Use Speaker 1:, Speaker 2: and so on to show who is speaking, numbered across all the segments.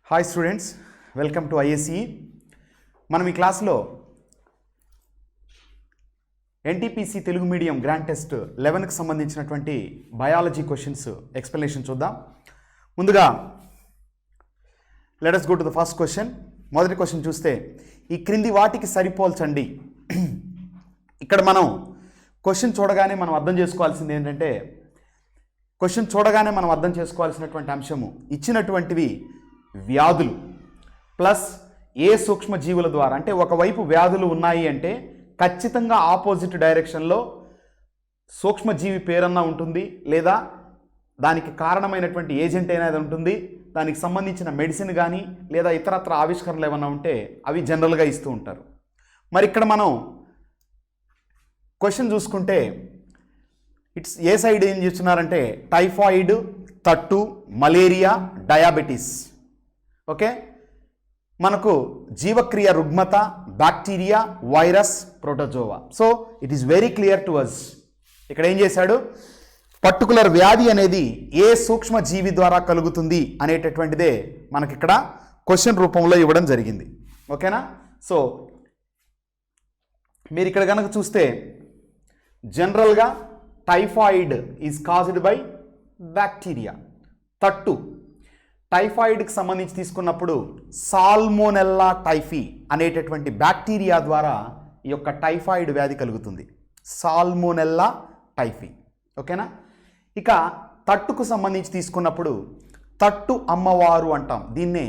Speaker 1: Hi students, welcome to ISE. మనం ఈ క్లాస్లో NTPC Telugu medium grand test 11కి సంబంధించినటువంటి బయాలజీ క్వశ్చన్స్ ఎక్స్ప్లెనేషన్ చూద్దాం. ముందుగా let us go to the first question. మొదటి క్వశ్చన్ చూస్తే, ఈ క్రింది వాటికి సరిపోల్చండి. ఇక్కడ మనం క్వశ్చన్ చూడగానే మనం అర్థం చేసుకోవాల్సింది ఏంటంటే, క్వశ్చన్ చూడగానే మనం అర్థం చేసుకోవాల్సినటువంటి అంశము ఇచ్చినటువంటివి వ్యాధులు ప్లస్ ఏ సూక్ష్మజీవుల ద్వారా, అంటే ఒకవైపు వ్యాధులు ఉన్నాయి అంటే ఖచ్చితంగా ఆపోజిట్ డైరెక్షన్లో సూక్ష్మజీవి పేరన్నా ఉంటుంది, లేదా దానికి కారణమైనటువంటి ఏజెంట్ అనేది ఉంటుంది, దానికి సంబంధించిన మెడిసిన్ కానీ లేదా ఇతరత్ర ఆవిష్కరణలు ఏమన్నా ఉంటే అవి జనరల్గా ఇస్తూ ఉంటారు. మరి ఇక్కడ మనం క్వశ్చన్ చూసుకుంటే ఏ సైడ్ ఏం చేస్తున్నారంటే టైఫాయిడ్, తట్టు, మలేరియా, డయాబెటీస్. ఓకే, మనకు జీవక్రియ రుగ్మత, bacteria, virus, protozoa. So it is very clear to us. ఇక్కడ ఏం చేశాడు, పర్టికులర్ వ్యాధి అనేది ఏ సూక్ష్మజీవి ద్వారా కలుగుతుంది అనేటటువంటిదే మనకి ఇక్కడ క్వశ్చన్ రూపంలో ఇవ్వడం జరిగింది. ఓకేనా? సో మీరు ఇక్కడ కనుక చూస్తే జనరల్గా typhoid is caused by bacteria. తట్టు టైఫాయిడ్కి సంబంధించి తీసుకున్నప్పుడు సాల్మోనెల్లా టైఫీ అనేటటువంటి బ్యాక్టీరియా ద్వారా ఈ యొక్క టైఫాయిడ్ వ్యాధి కలుగుతుంది. Salmonella typhi. ఓకేనా? ఇక తట్టుకు సంబంధించి తీసుకున్నప్పుడు తట్టు అమ్మవారు అంటాం, దీన్నే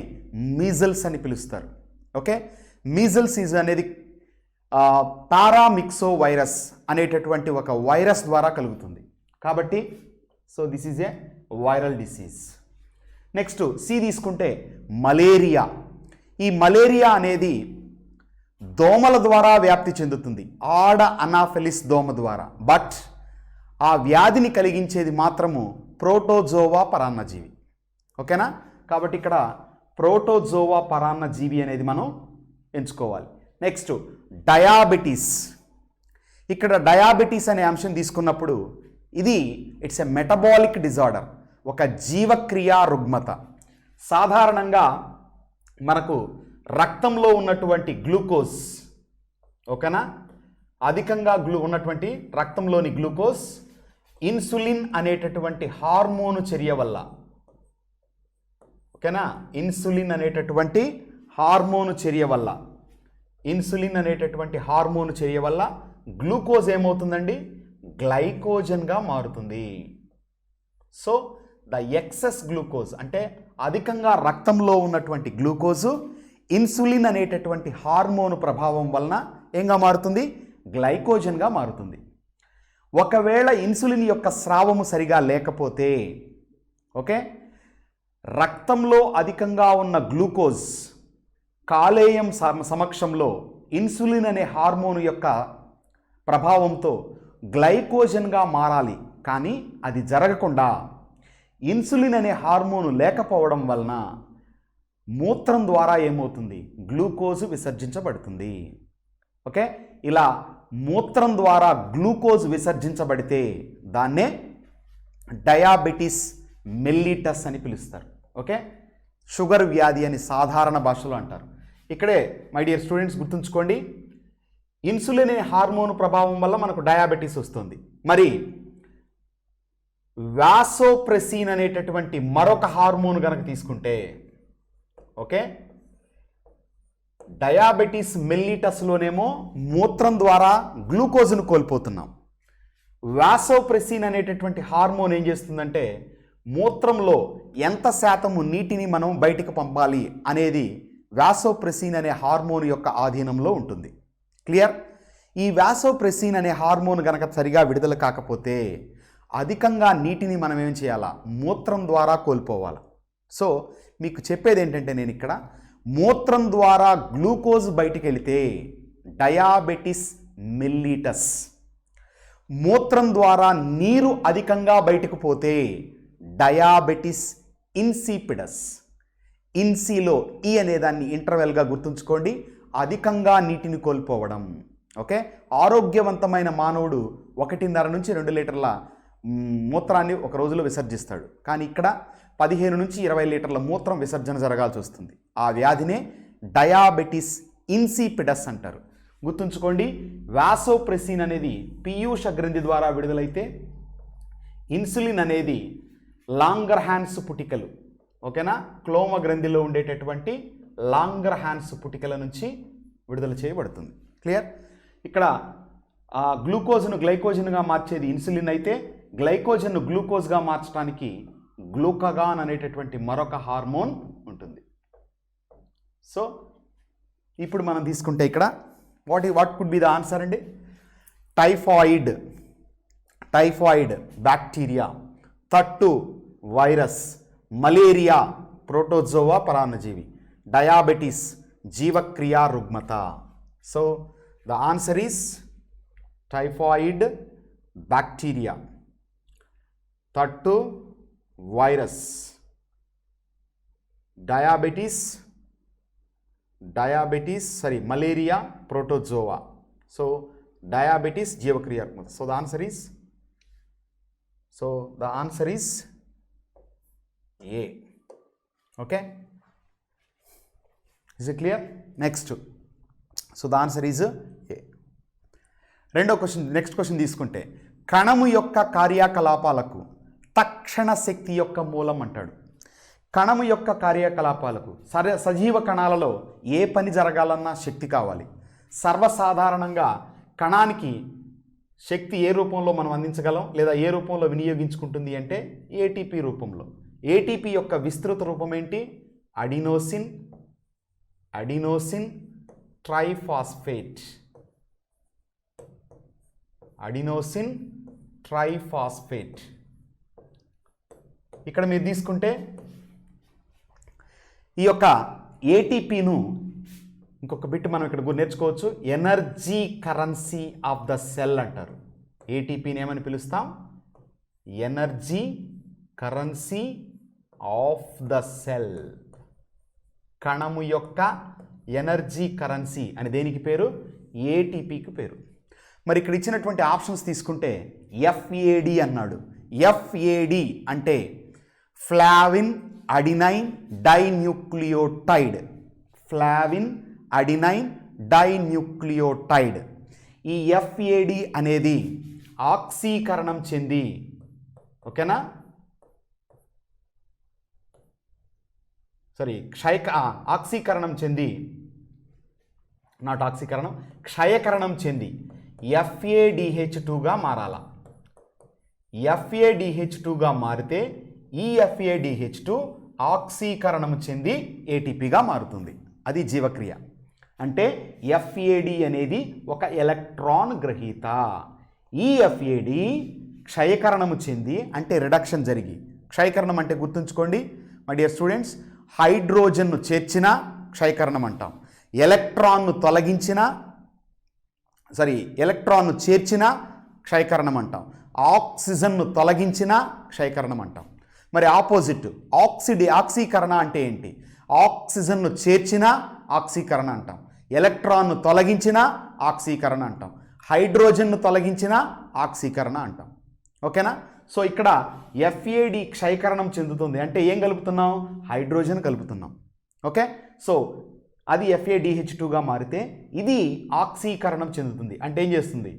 Speaker 1: మీజల్స్ అని పిలుస్తారు. ఓకే, మీజల్స్ ఈజ్ అనేది పారామిక్సో వైరస్ అనేటటువంటి ఒక వైరస్ ద్వారా కలుగుతుంది. కాబట్టి so this is a viral disease. Next C తీసుకుంటే మలేరియా. ఈ మలేరియా అనేది దోమల ద్వారా వ్యాప్తి చెందుతుంది, ఆడ అనాఫెలిస్ దోమ ద్వారా. బట్ ఆ వ్యాధిని కలిగించేది మాత్రము ప్రోటోజోవా పరాన్నజీవి. ఓకేనా? కాబట్టి ఇక్కడ ప్రోటోజోవా పరాన్నజీవి అనేది మనం ఎంచుకోవాలి. Next diabetes. ఇక్కడ డయాబెటీస్ అనే అంశం తీసుకున్నప్పుడు ఇది ఇట్స్ ఎ మెటబాలిక్ డిజార్డర్, ఒక జీవక్రియా రుగ్మత. సాధారణంగా మనకు రక్తంలో ఉన్నటువంటి గ్లూకోజ్, ఓకేనా, అధికంగా ఉన్నటువంటి రక్తంలోని గ్లూకోజ్ ఇన్సులిన్ అనేటటువంటి హార్మోను చర్య వల్ల, ఓకేనా, ఇన్సులిన్ అనేటటువంటి హార్మోను చర్య వల్ల, ఇన్సులిన్ అనేటటువంటి హార్మోను చర్య వల్ల గ్లూకోజ్ ఏమవుతుందండి, గ్లైకోజన్గా మారుతుంది. సో ద ఎక్సెస్ గ్లూకోజ్ అంటే అధికంగా రక్తంలో ఉన్నటువంటి గ్లూకోజు ఇన్సులిన్ అనేటటువంటి హార్మోను ప్రభావం వలన ఏంగా మారుతుంది, గ్లైకోజన్గా మారుతుంది. ఒకవేళ ఇన్సులిన్ యొక్క స్రావము సరిగా లేకపోతే, ఓకే, రక్తంలో అధికంగా ఉన్న గ్లూకోజ్ కాలేయం సమక్షంలో ఇన్సులిన్ అనే హార్మోను యొక్క ప్రభావంతో గ్లైకోజన్గా మారాలి. కానీ అది జరగకుండా ఇన్సులిన్ అనే హార్మోను లేకపోవడం వలన మూత్రం ద్వారా ఏమవుతుంది, గ్లూకోజ్ విసర్జించబడుతుంది. ఓకే, ఇలా మూత్రం ద్వారా గ్లూకోజ్ విసర్జించబడితే దాన్నే డయాబెటీస్ మెల్లిటస్ అని పిలుస్తారు. ఓకే, షుగర్ వ్యాధి అని సాధారణ భాషలో అంటారు. ఇక్కడే మై డియర్ స్టూడెంట్స్ గుర్తుంచుకోండి, ఇన్సులిన్ అనే హార్మోన్ ప్రభావం వల్ల మనకు డయాబెటీస్ వస్తుంది. మరి వాసోప్రెసిన్ అనేటటువంటి మరొక హార్మోన్ కనుక తీసుకుంటే, ఓకే, డయాబెటీస్ మెల్లిటస్లోనేమో మూత్రం ద్వారా గ్లూకోజ్ను కోల్పోతున్నాం. వాసోప్రెసిన్ అనేటటువంటి హార్మోన్ ఏం చేస్తుందంటే మూత్రంలో ఎంత శాతము నీటిని మనం బయటికి పంపాలి అనేది వాసోప్రెసిన్ అనే హార్మోన్ యొక్క ఆధీనంలో ఉంటుంది. క్లియర్? ఈ వాసోప్రెసిన్ అనే హార్మోన్ కనుక సరిగా విడుదల కాకపోతే అధికంగా నీటిని మనం ఏం చేయాలా, మూత్రం ద్వారా కోల్పోవాలి. సో మీకు చెప్పేది ఏంటంటే, నేను ఇక్కడ మూత్రం ద్వారా గ్లూకోజ్ బయటికి వెళితే డయాబెటిస్ మెల్లిటస్, మూత్రం ద్వారా నీరు అధికంగా బయటకు పోతే డయాబెటిస్ ఇన్సిపిడస్. ఇన్సిలో ఈ అనేదాన్ని ఇంటర్వెల్గా గుర్తుంచుకోండి, అధికంగా నీటిని కోల్పోవడం. ఓకే, ఆరోగ్యవంతమైన మానవుడు 1.5 నుంచి 2 లీటర్ల మూత్రాన్ని ఒక రోజులో విసర్జిస్తాడు. కానీ ఇక్కడ 15 నుంచి 20 లీటర్ల మూత్రం విసర్జన జరగాల్సి వస్తుంది. ఆ వ్యాధినే డయాబెటిస్ ఇన్సిపిడస్ అంటారు. గుర్తుంచుకోండి, వాసోప్రెసిన్ అనేది పీయూష గ్రంథి ద్వారా విడుదలైతే ఇన్సులిన్ అనేది లాంగర్ హ్యాన్స్ పుటికలు, ఓకేనా, క్లోమ గ్రంథిలో ఉండేటటువంటి లాంగర్ హ్యాన్స్ పుటికల నుంచి విడుదల చేయబడుతుంది. క్లియర్? ఇక్కడ గ్లూకోజ్ను గ్లైకోజన్గా మార్చేది ఇన్సులిన్ అయితే గ్లైకోజన్ను గ్లూకోజ్గా మార్చడానికి గ్లూకగాన్ అనేటటువంటి మరొక హార్మోన్ ఉంటుంది. సో ఇప్పుడు మనం తీసుకుంటే ఇక్కడ what could be the answer అండి? టైఫాయిడ్ బ్యాక్టీరియా, తట్టు వైరస్, మలేరియా ప్రోటోజోవా పరాన్నజీవి, డయాబెటీస్ జీవక్రియా రుగ్మత. So the answer is typhoid bacteria, తట్టు virus, malaria protozoa. So diabetes జీవక్రియ రుగ్మత. So the answer is A. Okay, is it clear? Next, so the answer is A. Next question తీసుకుంటే, కణము యొక్క కార్యకలాపాలకు తక్షణ శక్తి యొక్క మూలం అంటాడు. కణము యొక్క కార్యకలాపాలకు సజీవ కణాలలో ఏ పని జరగాలన్నా శక్తి కావాలి. సర్వసాధారణంగా కణానికి శక్తి ఏ రూపంలో మనం అందించగలం లేదా ఏ రూపంలో వినియోగించుకుంటుంది అంటే ఏటీపీ రూపంలో. ఏటీపీ యొక్క విస్తృత రూపం ఏంటి? Adenosine triphosphate. ఇక్కడ మీరు తీసుకుంటే ఈ యొక్క ఏటీపీను ఇంకొక బిట్ మనం ఇక్కడ నేర్చుకోవచ్చు. Energy currency of the cell అంటారు. ఏటీపీని ఏమని పిలుస్తాం? Energy currency of the cell. కణము యొక్క ఎనర్జీ కరెన్సీ అని దేనికి పేరు? ఏటీపీకి పేరు. మరి ఇక్కడ ఇచ్చినటువంటి ఆప్షన్స్ తీసుకుంటే ఎఫ్ఏడి అన్నాడు. ఎఫ్ఏడి అంటే ఫ్లావిన్ అడినైన్ డైన్యూక్లియోటైడ్. ఈ ఎఫ్ఏడి అనేది ఆక్సీకరణం చెంది, ఓకేనా, క్షయకరణం చెంది FADH2గా మారాల. FADH2గా మారితే ఈ FADH2 ఆక్సీకరణం చెంది ఏటీపీగా మారుతుంది. అది జీవక్రియ. అంటే FAD అనేది ఒక ఎలక్ట్రాన్ గ్రహీత. ఈ FAD క్షయకరణము చెంది అంటే రిడక్షన్ జరిగి, క్షయకరణం అంటే గుర్తుంచుకోండి మై డియర్ స్టూడెంట్స్, హైడ్రోజన్ను చేర్చినా క్షయకరణం అంటాం, ఎలక్ట్రాన్ను చేర్చినా క్షయకరణం అంటాం, ఆక్సిజన్ను తొలగించినా క్షయకరణం అంటాం. మరి ఆపోజిట్ ఆక్సీకరణ అంటే ఏంటి? ఆక్సిజన్ను చేర్చినా ఆక్సీకరణ అంటాం, ఎలక్ట్రాన్ను తొలగించినా ఆక్సీకరణ అంటాం, హైడ్రోజన్ను తొలగించినా ఆక్సీకరణ అంటాం. ఓకేనా? సో ఇక్కడ FAD క్షయకరణం చెందుతుంది అంటే ఏం కలుపుతున్నాం? హైడ్రోజన్ కలుపుతున్నాం. ఓకే, సో అది FADH2గా మారితే ఇది ఆక్సీకరణం చెందుతుంది అంటే ఏం చేస్తుంది?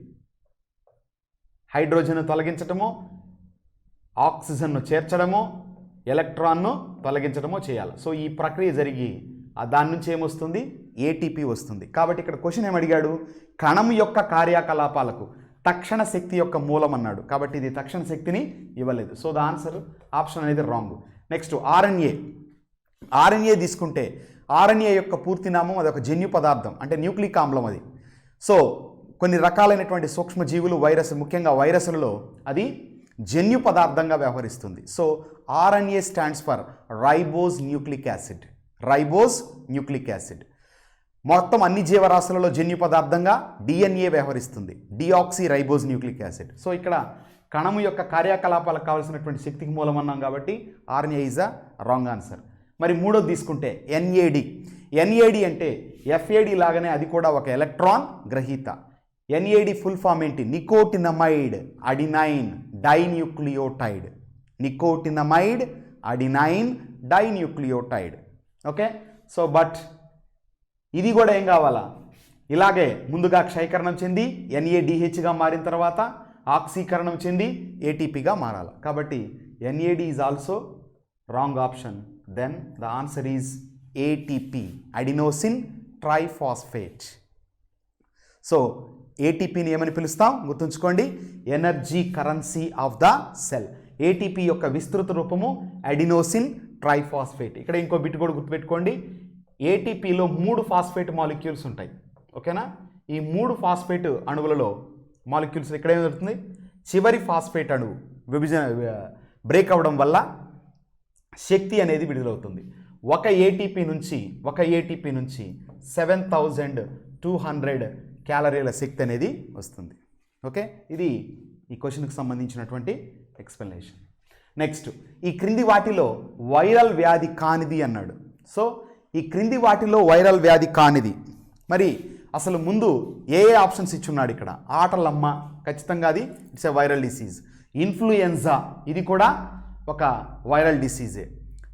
Speaker 1: హైడ్రోజన్ను తొలగించటమో, ఆక్సిజన్ను చేర్చడమో, ఎలక్ట్రాన్ను తొలగించడమో చేయాలి. సో ఈ ప్రక్రియ జరిగి దాని నుంచి ఏమొస్తుంది? ఏటీపీ వస్తుంది. కాబట్టి ఇక్కడ క్వశ్చన్ ఏమడిగాడు? కణం యొక్క కార్యకలాపాలకు తక్షణ శక్తి యొక్క మూలం అన్నాడు. కాబట్టి ఇది తక్షణ శక్తిని ఇవ్వలేదు. సో ద ఆన్సర్ ఆప్షన్ అనేది రాంగ్. నెక్స్ట్ ఆర్ఎన్ఏ తీసుకుంటే ఆర్ఎన్ఏ యొక్క పూర్తి నామం అది ఒక జన్యు పదార్థం అంటే న్యూక్లిక్ ఆమ్లం అది. సో కొన్ని రకాలైనటువంటి సూక్ష్మజీవులు ముఖ్యంగా వైరస్లలో అది జన్యు పదార్థంగా వ్యవహరిస్తుంది. So RNA stands for ribose nucleic acid. మొత్తం అన్ని జీవరాశులలో జన్యు పదార్థంగా DNA వ్యవహరిస్తుంది, deoxy ribose nucleic acid. So ఇక్కడ కణము యొక్క కార్యకలాపాలకు కావాల్సినటువంటి శక్తికి మూలం అన్నాం కాబట్టి RNA is a wrong answer. మరి మూడోది తీసుకుంటే NAD అంటే FAD లాగానే అది కూడా ఒక ఎలక్ట్రాన్ గ్రహీత. ఎన్ఏడి ఫుల్ ఫామ్ ఏంటి? Nicotinamide adenine dinucleotide. Nicotinamide adenine dinucleotide. Okay, so but ఇది కూడా ఏం కావాలా? ఇలాగే ముందుగా క్షయకరణం చెంది NADHగా మారిన తర్వాత ఆక్సీకరణం చెంది ATPగా మారాలి. కాబట్టి NAD is also wrong option. Then the answer is ATP, adenosine triphosphate. So ATPని ఏమని పిలుస్తాం? గుర్తుంచుకోండి, energy currency of the cell. ATP యొక్క విస్తృత రూపము అడినోసిన్ ట్రైఫాస్ఫేట్. ఇక్కడ ఇంకో బిట్ కూడా గుర్తుపెట్టుకోండి, ATPలో 3 ఫాస్ఫేట్ మాలిక్యూల్స్ ఉంటాయి. ఓకేనా? ఈ 3 ఫాస్ఫేట్ అణువులలో మాలిక్యూల్స్ ఇక్కడ ఏం జరుగుతుంది? చివరి ఫాస్ఫేట్ అణువు బ్రేక్ అవ్వడం వల్ల శక్తి అనేది విడుదలవుతుంది. ఒక ఏటీపీ నుంచి 7200 క్యాలరీల శక్తి అనేది వస్తుంది. ఓకే, ఇది ఈ క్వశ్చన్కి సంబంధించినటువంటి ఎక్స్ప్లెనేషన్. నెక్స్ట్, ఈ క్రింది వాటిలో వైరల్ వ్యాధి కానిది అన్నాడు. సో ఈ క్రింది వాటిలో వైరల్ వ్యాధి కానిది, మరి అసలు ముందు ఏ ఆప్షన్స్ ఇచ్చున్నాడు ఇక్కడ? ఆటలమ్మ, ఖచ్చితంగా అది it's a viral disease. Influenza, ఇది కూడా ఒక వైరల్ డిసీజే.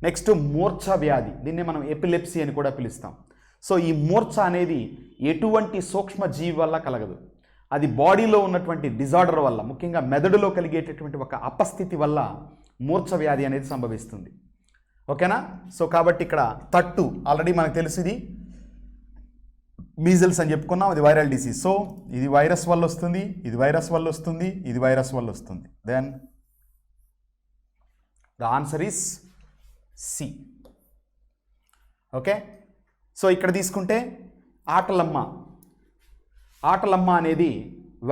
Speaker 1: నెక్స్ట్ మూర్ఛ వ్యాధి, దీన్నే మనం ఎపిలెప్సీ అని కూడా పిలుస్తాం. సో ఈ మూర్ఛ అనేది ఎటువంటి సూక్ష్మజీవి వల్ల కలగదు, అది బాడీలో ఉన్నటువంటి డిజార్డర్ వల్ల, ముఖ్యంగా మెదడులో కలిగేటటువంటి ఒక అపస్థితి వల్ల మూర్ఛ వ్యాధి అనేది సంభవిస్తుంది. ఓకేనా? సో కాబట్టి ఇక్కడ తట్టు ఆల్రెడీ మనకు తెలిసింది, మీజల్స్ అని చెప్పుకున్నాం, అది వైరల్ డిసీజ్. సో ఇది వైరస్ వల్ల వస్తుంది, ఇది వైరస్ వల్ల వస్తుంది, ఇది వైరస్ వల్ల వస్తుంది. Then the answer is C. Okay, so ఇక్కడ తీసుకుంటే ఆటలమ్మ అనేది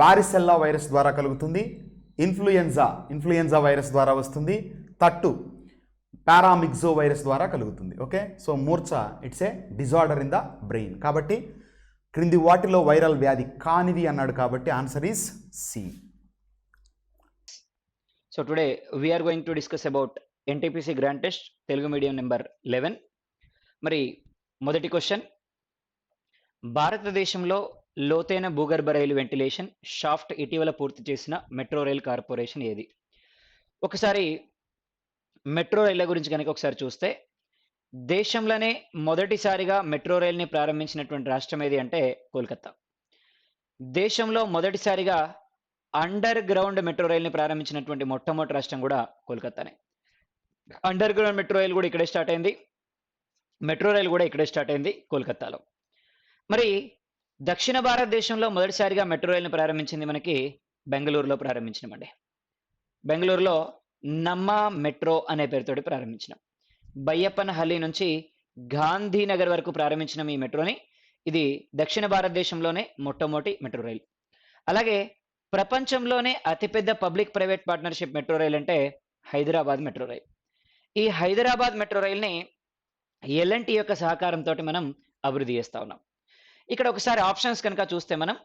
Speaker 1: వారిసెల్లా వైరస్ ద్వారా కలుగుతుంది. ఇన్ఫ్లుయెన్జా వైరస్ ద్వారా వస్తుంది. తట్టు పారామిక్సో వైరస్ ద్వారా కలుగుతుంది. ఓకే, సో మూర్ఛ it's a disorder in the brain. కాబట్టి క్రింది వాటిలో వైరల్ వ్యాధి కానిది అన్నాడు, కాబట్టి answer is C.
Speaker 2: So today we are going to discuss about NTPC Grand Test Telugu Medium number 11. మరి మొదటి క్వశ్చన్, భారతదేశంలో లోతైన భూగర్భ రైలు వెంటిలేషన్ షాఫ్ట్ ఇటీవల పూర్తి చేసిన మెట్రో రైల్ కార్పొరేషన్ ఏది? ఒకసారి మెట్రో రైళ్ల గురించి కనుక ఒకసారి చూస్తే, దేశంలోనే మొదటిసారిగా మెట్రో రైల్ని ప్రారంభించినటువంటి రాష్ట్రం ఏది అంటే కోల్కతా. దేశంలో మొదటిసారిగా అండర్ గ్రౌండ్ మెట్రో రైల్ని ప్రారంభించినటువంటి మొట్టమొదటి రాష్ట్రం కూడా కోల్కతానే. అండర్ గ్రౌండ్ మెట్రో రైల్ కూడా ఇక్కడే స్టార్ట్ అయింది, మెట్రో రైల్ కూడా ఇక్కడే స్టార్ట్ అయింది కోల్కతాలో. మరి దక్షిణ భారతదేశంలో మొదటిసారిగా మెట్రో రైల్ని ప్రారంభించింది మనకి బెంగళూరులో ప్రారంభించినామండి. బెంగళూరులో నమ్మా మెట్రో అనే పేరుతోటి ప్రారంభించినాం. బయ్యప్పనహల్లి నుంచి గాంధీనగర్ వరకు ప్రారంభించిన ఈ మెట్రోని, ఇది దక్షిణ భారతదేశంలోనే మొట్టమొదటి మెట్రో రైల్. అలాగే ప్రపంచంలోనే అతిపెద్ద public private partnership metro rail అంటే హైదరాబాద్ మెట్రో రైల్. ఈ హైదరాబాద్ మెట్రో రైల్ని L&T యొక్క సహకారంతో మనం అభివృద్ధి చేస్తా ఉన్నాం. ఇక్కడ ఒకసారి ఆప్షన్స్ కనుక చూస్తే, మనం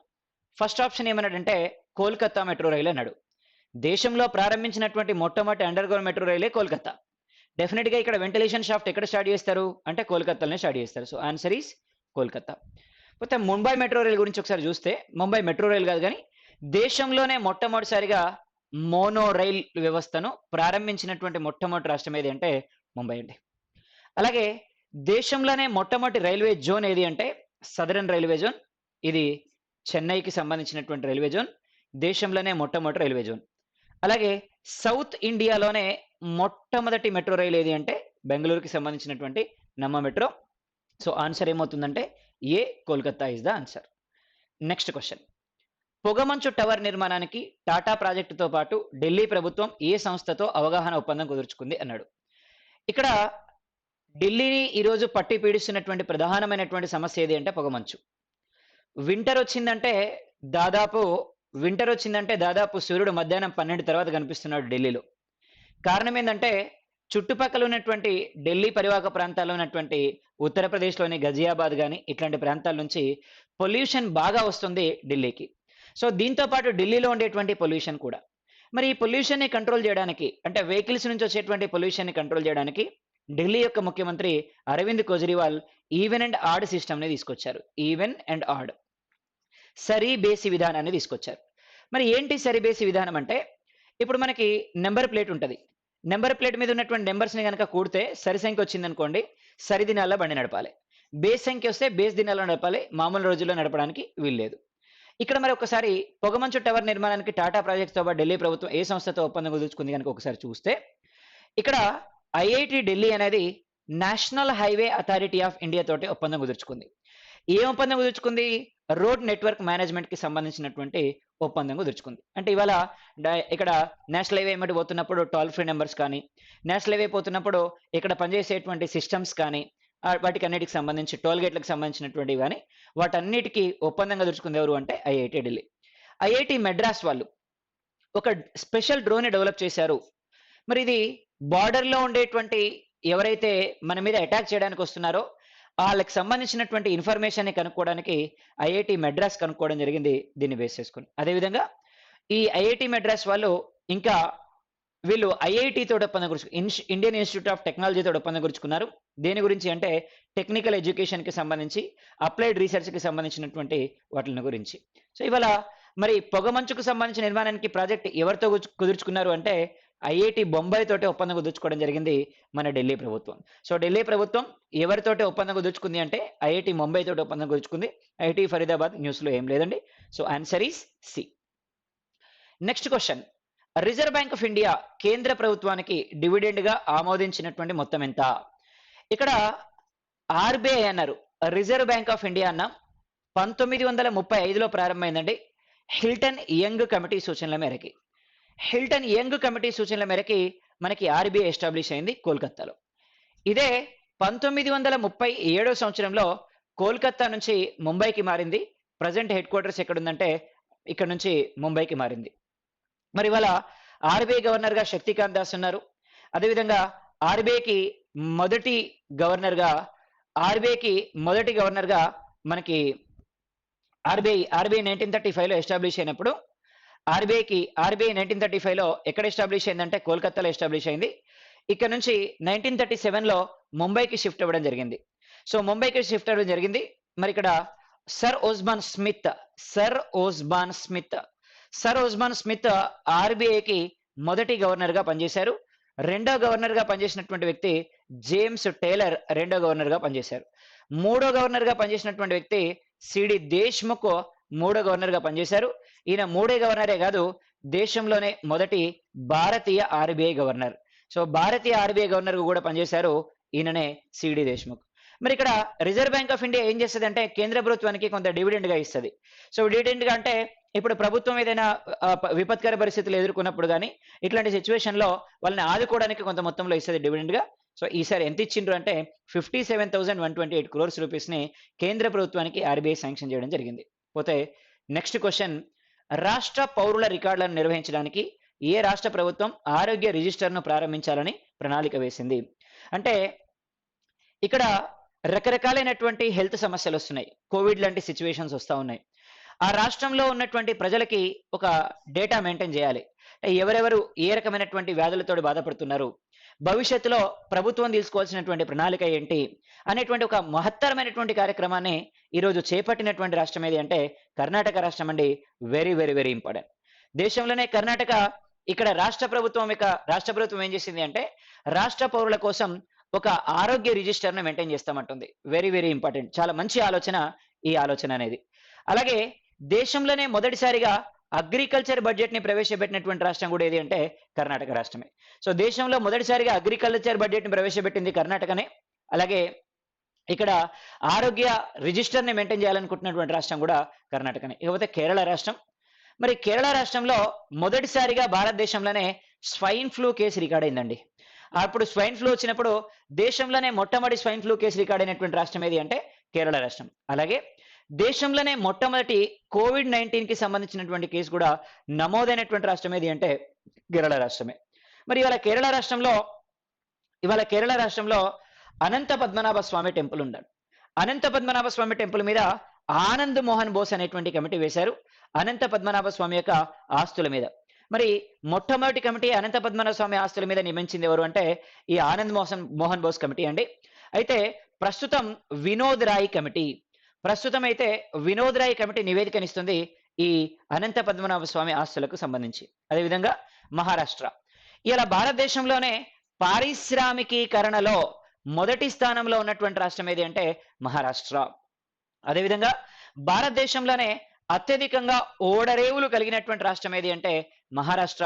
Speaker 2: ఫస్ట్ ఆప్షన్ ఏమన్నాడంటే కోల్కతా మెట్రో రైల్ అన్నాడు. దేశంలో ప్రారంభించినటువంటి మొట్టమొదటి అండర్ గ్రౌండ్ మెట్రో రైలే కోల్కతా. డెఫినెట్గా ఇక్కడ వెంటిలేషన్ షాఫ్ట్ ఎక్కడ స్టార్ట్ చేస్తారు అంటే కోల్కతాలోనే స్టార్ట్ చేస్తారు. So answer is Kolkata. పోతే ముంబై మెట్రో రైల్ గురించి ఒకసారి చూస్తే, ముంబై మెట్రో రైల్ కాదు కానీ దేశంలోనే మొట్టమొదటిసారిగా మోనో రైల్ వ్యవస్థను ప్రారంభించినటువంటి మొట్టమొదటి రాష్ట్రం ఏది అంటే ముంబై అండి. అలాగే దేశంలోనే మొట్టమొదటి రైల్వే జోన్ ఏది అంటే సదరన్ రైల్వే జోన్. ఇది చెన్నైకి సంబంధించినటువంటి రైల్వే జోన్, దేశంలోనే మొట్టమొదటి రైల్వే జోన్. అలాగే సౌత్ ఇండియాలోనే మొట్టమొదటి మెట్రో రైల్ ఏది అంటే బెంగళూరుకి సంబంధించినటువంటి నమ్మ మెట్రో. సో ఆన్సర్ ఏమవుతుందంటే A, Kolkata is the answer. Next question, పొగమంచు టవర్ నిర్మాణానికి టాటా ప్రాజెక్టుతో పాటు ఢిల్లీ ప్రభుత్వం ఏ సంస్థతో అవగాహన ఒప్పందం కుదుర్చుకుంది అన్నాడు. ఇక్కడ ఢిల్లీని ఈరోజు పట్టి పీడిస్తున్నటువంటి ప్రధానమైనటువంటి సమస్య ఏది అంటే పొగమంచు. వింటర్ వచ్చిందంటే దాదాపు సూర్యుడు మధ్యాహ్నం 12 తర్వాత కనిపిస్తున్నాడు ఢిల్లీలో. కారణం ఏంటంటే చుట్టుపక్కల ఉన్నటువంటి ఢిల్లీ పరివాహక ప్రాంతాల్లో ఉన్నటువంటి ఉత్తరప్రదేశ్లోని గజియాబాద్ కానీ ఇట్లాంటి ప్రాంతాల నుంచి పొల్యూషన్ బాగా వస్తుంది ఢిల్లీకి. సో దీంతో పాటు ఢిల్లీలో ఉండేటువంటి పొల్యూషన్ కూడా, మరి ఈ పొల్యూషన్ని కంట్రోల్ చేయడానికి, అంటే వెహికల్స్ నుంచి వచ్చేటువంటి పొల్యూషన్ని కంట్రోల్ చేయడానికి ఢిల్లీ యొక్క ముఖ్యమంత్రి Arvind Kejriwal even and odd సిస్టమ్ని తీసుకొచ్చారు. ఈవెన్ అండ్ ఆడ్ సరి బేసి విధానాన్ని తీసుకొచ్చారు. మరి ఏంటి సరి బేసి విధానం అంటే, ఇప్పుడు మనకి నంబర్ ప్లేట్ ఉంటది. నంబర్ ప్లేట్ మీద ఉన్నటువంటి నంబర్స్‌ని గనక కూడితే సరి సంఖ్య వచ్చిందనుకోండి, సరి దినాల్లో బండి నడపాలి. బేస్ సంఖ్య వస్తే బేస్ దినాల్లో నడపాలి. మామూలు రోజుల్లో నడపడానికి వీల్లేదు. ఇక్కడ మరి ఒకసారి పొగమంచు టవర్ నిర్మాణానికి టాటా ప్రాజెక్ట్స్‌తో పాటు ఢిల్లీ ప్రభుత్వం ఏ సంస్థతో ఒప్పందం కుదుర్చుకుంది గనుక ఒకసారి చూస్తే, ఇక్కడ ఐఐటీ ఢిల్లీ అనేది national highway authority of India తోటి ఒప్పందం కుదుర్చుకుంది. ఏ ఒప్పందం కుదుర్చుకుంది? రోడ్ నెట్వర్క్ మేనేజ్మెంట్‌కి సంబంధించినటువంటి ఒప్పందం కుదుర్చుకుంది. అంటే ఇవాళ ఇక్కడ నేషనల్ హైవే ఎమ్మటి పోతున్నప్పుడు టోల్ ఫ్రీ నంబర్స్ కానీ, నేషనల్ హైవే పోతున్నప్పుడు ఇక్కడ పనిచేసేటువంటి సిస్టమ్స్ కానీ, వాటికన్నిటికి సంబంధించి టోల్ గేట్‌లకు సంబంధించినటువంటివి గాని, వాటన్నిటికి ఒప్పందంగా కుదుర్చుకుంది ఎవరు అంటే ఐఐటీ ఢిల్లీ. ఐఐటీ మద్రాస్ వాళ్ళు ఒక స్పెషల్ డ్రోన్‌ని డెవలప్ చేశారు. మరి ఇది బార్డర్‌లో ఉండేటువంటి ఎవరైతే మన మీద అటాక్ చేయడానికి వస్తున్నారో, ఆళ్ళకి సంబంధించినటువంటి ఇన్ఫర్మేషన్‌ని కనుక్కోవడానికి ఐఐటీ మద్రాస్ కనుక్కోవడం జరిగింది దీన్ని బేస్ చేసుకొని. అదేవిధంగా ఈ ఐఐటీ మద్రాస్ వాళ్ళు ఇంకా వీళ్ళు ఐఐటీ తోటి ఒప్పందం ఇండియన్ ఇన్‌స్టిట్యూట్ ఆఫ్ టెక్నాలజీ తోటి ఒప్పందం కుదుర్చుకున్నారు. దేని గురించి అంటే టెక్నికల్ ఎడ్యుకేషన్‌కి సంబంధించి, అప్లైడ్ రీసెర్చ్‌కి సంబంధించినటువంటి వాటిని గురించి. సో, ఇవాళ మరి పొగమంచుకు సంబంధించిన నిర్మాణానికి ప్రాజెక్ట్ ఎవరితో కుదుర్చుకున్నారు అంటే ఐఐటీ బొంబాయి తోటి ఒప్పందం కుదుర్చుకోవడం జరిగింది మన ఢిల్లీ ప్రభుత్వం. సో, ఢిల్లీ ప్రభుత్వం ఎవరితోటి ఒప్పందం కుదుర్చుకుంది అంటే ఐఐటీ ముంబై తోటి ఒప్పందం కుదుర్చుకుంది. ఐఐటీ ఫరీదాబాద్ న్యూస్‌లో ఏం లేదండి. So, answer is C. Next question. Reserve Bank of India కేంద్ర ప్రభుత్వానికి డివిడెండ్‌గా ఆమోదించినటువంటి మొత్తం ఎంత? ఇక్కడ ఆర్‌బీఐ అన్నారు. రిజర్వ్ బ్యాంక్ ఆఫ్ ఇండియా అన్నాం. 1935లో ప్రారంభమైందండి. హిల్టన్ యంగ్ కమిటీ సూచనల మేరకి. హిల్టన్ యంగ్ కమిటీ సూచనల మేరకి మనకి ఆర్‌బీఐ ఎస్టాబ్లిష్ అయింది కోల్‌కత్తాలో. ఇదే 1937 సంవత్సరంలో కోల్‌కత్తా నుంచి ముంబైకి మారింది. ప్రెజెంట్ హెడ్ క్వార్టర్స్ ఎక్కడుందంటే ఇక్కడ నుంచి ముంబైకి మారింది. మరి ఇవాళ ఆర్‌బీఐ గవర్నర్‌గా శక్తికాంత్ దాస్ ఉన్నారు. అదేవిధంగా ఆర్‌బీఐకి మొదటి గవర్నర్‌గా మనకి ఆర్‌బీఐ 1935లో ఎస్టాబ్లిష్ అయినప్పుడు ఆర్‌బీఐ 1935లో ఎక్కడ ఎస్టాబ్లిష్ అయిందంటే కోల్‌కత్తాలో ఎస్టాబ్లిష్ అయింది. ఇక్కడ నుంచి 1937లో ముంబైకి షిఫ్ట్ అవ్వడం జరిగింది. సో, ముంబైకి షిఫ్ట్ అవ్వడం జరిగింది. మరి ఇక్కడ సర్ ఓస్మాన్ స్మిత్ ఆర్‌బీఐకి మొదటి గవర్నర్‌గా పనిచేశారు. రెండో గవర్నర్‌గా పనిచేసినటువంటి వ్యక్తి జేమ్స్ టేలర్ రెండో గవర్నర్‌గా పనిచేశారు. మూడో గవర్నర్‌గా పనిచేసినటువంటి వ్యక్తి సిడి దేశ్ముఖ్ మూడో గవర్నర్‌గా పనిచేశారు. ఈయన మూడే గవర్నరే కాదు, దేశంలోనే మొదటి భారతీయ ఆర్‌బీఐ గవర్నర్. సో, భారతీయ ఆర్‌బీఐ గవర్నర్‌గా కూడా పనిచేశారు ఈయననే సిడి దేశ్ముఖ్. మరి ఇక్కడ రిజర్వ్ బ్యాంక్ ఆఫ్ ఇండియా ఏం చేస్తదంటే కేంద్ర ప్రభుత్వానికి కొంత డివిడెండ్‌గా ఇస్తది. సో, డివిడెండ్‌గా అంటే ఇప్పుడు ప్రభుత్వం ఏదైనా విపత్కర పరిస్థితులు ఎదుర్కొన్నప్పుడు గాని, ఇట్లాంటి సిట్యుయేషన్‌లో వాళ్ళని ఆదుకోవడానికి కొంత మొత్తంలో ఇస్తది డివిడెండ్‌గా. సో, ఈసారి ఎంత ఇచ్చిండ్రు అంటే 57,128 క్రోర్స్ రూపీస్‌ని కేంద్ర ప్రభుత్వానికి ఆర్‌బీఐ శాంక్షన్ చేయడం జరిగింది. పోతే నెక్స్ట్ క్వెషన్. రాష్ట్ర పౌరుల రికార్డులను నిర్వహించడానికి ఏ రాష్ట్ర ప్రభుత్వం ఆరోగ్య రిజిస్టర్‌ను ప్రారంభించాలని ప్రణాళిక వేసింది? అంటే ఇక్కడ రకరకాలైనటువంటి హెల్త్ సమస్యలు వస్తున్నాయి. కోవిడ్ లాంటి సిట్యుయేషన్స్ వస్తా ఉన్నాయి. ఆ రాష్ట్రంలో ఉన్నటువంటి ప్రజలకి ఒక డేటా మెయింటైన్ చేయాలి. ఎవరెవరు ఏ రకమైనటువంటి వ్యాధులతోటి బాధపడుతున్నారు, భవిష్యత్తులో ప్రభుత్వం తీసుకోవాల్సినటువంటి ప్రణాళిక ఏంటి అనేటువంటి ఒక మహత్తరమైనటువంటి కార్యక్రమాన్ని ఈరోజు చేపట్టినటువంటి రాష్ట్రం ఏది అంటే కర్ణాటక రాష్ట్రం అండి. Very very very important. దేశంలోనే కర్ణాటక ఇక్కడ రాష్ట్ర ప్రభుత్వం ఏం చేసింది అంటే రాష్ట్ర పౌరుల కోసం ఒక ఆరోగ్య రిజిస్టర్‌ను మెయింటైన్ చేస్తామంటుంది. Very very important. చాలా మంచి ఆలోచన ఈ ఆలోచన అనేది. అలాగే దేశంలోనే మొదటిసారిగా అగ్రికల్చర్ బడ్జెట్‌ని ప్రవేశపెట్టినటువంటి రాష్ట్రం కూడా ఏది అంటే కర్ణాటక రాష్ట్రమే. సో, దేశంలో మొదటిసారిగా అగ్రికల్చర్ బడ్జెట్‌ని ప్రవేశపెట్టింది కర్ణాటకనే. అలాగే ఇక్కడ ఆరోగ్య రిజిస్టర్‌ని మెయింటైన్ చేయాలనుకుంటున్నటువంటి రాష్ట్రం కూడా కర్ణాటకనే. ఇకపోతే కేరళ రాష్ట్రం. మరి కేరళ రాష్ట్రంలో మొదటిసారిగా భారతదేశంలోనే స్వైన్ ఫ్లూ కేసు రికార్డ్ అయిందండి. అప్పుడు స్వైన్ ఫ్లూ వచ్చినప్పుడు దేశంలోనే మొట్టమొదటి స్వైన్ ఫ్లూ కేసు రికార్డ్ అయినటువంటి రాష్ట్రం ఏది అంటే కేరళ రాష్ట్రం. అలాగే దేశంలోనే మొట్టమొదటి కోవిడ్-19కి సంబంధించినటువంటి కేసు కూడా నమోదైనటువంటి రాష్ట్రం ఏది అంటే కేరళ రాష్ట్రమే. మరి ఇవాళ కేరళ రాష్ట్రంలో అనంత పద్మనాభ స్వామి టెంపుల్ ఉన్నాడు. అనంత పద్మనాభ స్వామి టెంపుల్ మీద ఆనంద్ మోహన్ బోస్ అనేటువంటి కమిటీ వేశారు అనంత పద్మనాభ స్వామి యొక్క ఆస్తుల మీద. మరి మొట్టమొదటి కమిటీ అనంత పద్మనాభ స్వామి ఆస్తుల మీద నియమించింది ఎవరు అంటే ఈ ఆనంద్ మోహన్ బోస్ కమిటీ అండి. అయితే ప్రస్తుతం వినోద్ రాయ్ కమిటీ ప్రస్తుతం అయితే వినోద్ రాయ్ కమిటీ నివేదికనిస్తుంది ఈ అనంత పద్మనాభ స్వామి ఆస్తులకు సంబంధించి. అదేవిధంగా మహారాష్ట్ర ఇలా భారతదేశంలోనే పారిశ్రామికీకరణలో మొదటి స్థానంలో ఉన్నటువంటి రాష్ట్రం ఏది అంటే మహారాష్ట్ర. అదేవిధంగా భారతదేశంలోనే అత్యధికంగా ఓడరేవులు కలిగినటువంటి రాష్ట్రం ఏది అంటే మహారాష్ట్ర.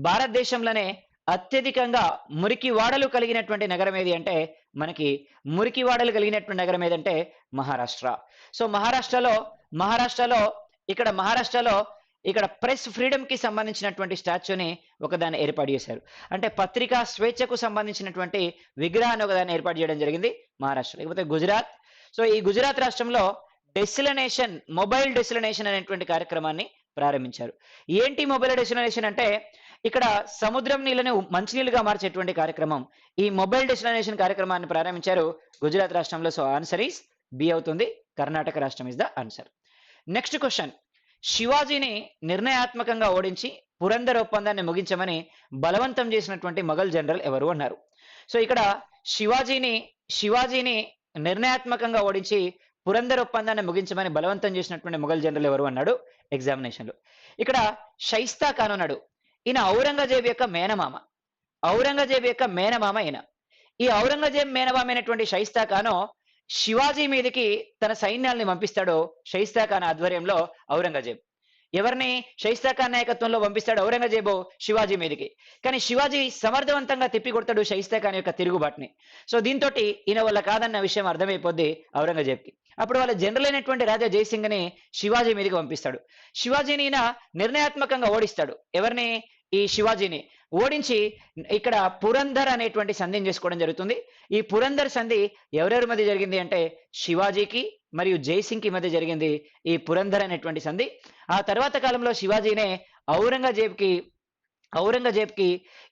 Speaker 2: భారతదేశంలోనే అత్యధికంగా మురికి వాడలు కలిగినటువంటి నగరం ఏది అంటే మనకి మురికి వాడలు కలిగినటువంటి నగరం ఏదంటే మహారాష్ట్ర. సో మహారాష్ట్రలో ఇక్కడ ప్రెస్ ఫ్రీడమ్ కి సంబంధించినటువంటి స్టాచ్యూని ఒకదాన్ని ఏర్పాటు చేశారు. అంటే పత్రికా స్వేచ్ఛకు సంబంధించినటువంటి విగ్రహాన్ని ఒకదాన్ని ఏర్పాటు చేయడం జరిగింది మహారాష్ట్ర. లేకపోతే గుజరాత్. సో ఈ గుజరాత్ రాష్ట్రంలో మొబైల్ డెసిలినేషన్ అనేటువంటి కార్యక్రమాన్ని ప్రారంభించారు. ఏంటి మొబైల్ డెసిలినేషన్ అంటే ఇక్కడ సముద్రం నీళ్ళని మంచినీళ్ళుగా మార్చేటువంటి కార్యక్రమం. ఈ మొబైల్ డెసిలినేషన్ కార్యక్రమాన్ని ప్రారంభించారు గుజరాత్ రాష్ట్రంలో. సో ఆన్సర్ ఈస్ బి అవుతుంది. కర్ణాటక రాష్ట్రం is the answer. Next question, శివాజీని నిర్ణయాత్మకంగా ఓడించి పురందర్ ఒప్పందాన్ని ముగించమని బలవంతం చేసినటువంటి మొఘల్ జనరల్ ఎవరు అన్నారు. సో ఇక్కడ శివాజీని నిర్ణయాత్మకంగా ఓడించి పురందర్ ఒప్పందాన్ని ముగించమని బలవంతం చేసినటువంటి మొఘల్ జనరల్ ఎవరు అన్నాడు ఎగ్జామినేషన్ లో. ఇక్కడ షైస్తా ఖాన్ అన్నాడు. ఈయన ఔరంగజేబు యొక్క మేనమామ ఈయన. ఈ ఔరంగజేబు మేనమామ అయినటువంటి షైస్తా ఖాను శివాజీ మీదకి తన సైన్యాల్ని పంపిస్తాడు. షైస్తా ఖాన్ ఆధ్వర్యంలో ఔరంగజేబు ఎవరిని షైస్తా ఖాన్ నాయకత్వంలో పంపిస్తాడు ఔరంగజేబు శివాజీ మీదకి. కానీ శివాజీ సమర్థవంతంగా తిప్పికొడతాడు షైస్తా ఖాన్ యొక్క తిరుగుబాటుని. సో దీంతో ఈయన వల్ల కాదన్న విషయం అర్థమైపోద్ది ఔరంగజేబ్కి. అప్పుడు వాళ్ళ జనరల్ అయినటువంటి రాజా జయసింగ్ ని శివాజీ మీదకి పంపిస్తాడు. శివాజీని ఈయన నిర్ణయాత్మకంగా ఓడిస్తాడు. ఎవరిని? ఈ శివాజీని ఓడించి ఇక్కడ పురందర్ అనేటువంటి సంధిని చేసుకోవడం జరుగుతుంది. ఈ పురందర్ సంధి ఎవరెవరి మధ్య జరిగింది అంటే శివాజీకి మరియు జైసింగ్ కి మధ్య జరిగింది ఈ పురందర్ అనేటువంటి సంధి. ఆ తర్వాత కాలంలో శివాజీనే ఔరంగజేబ్కి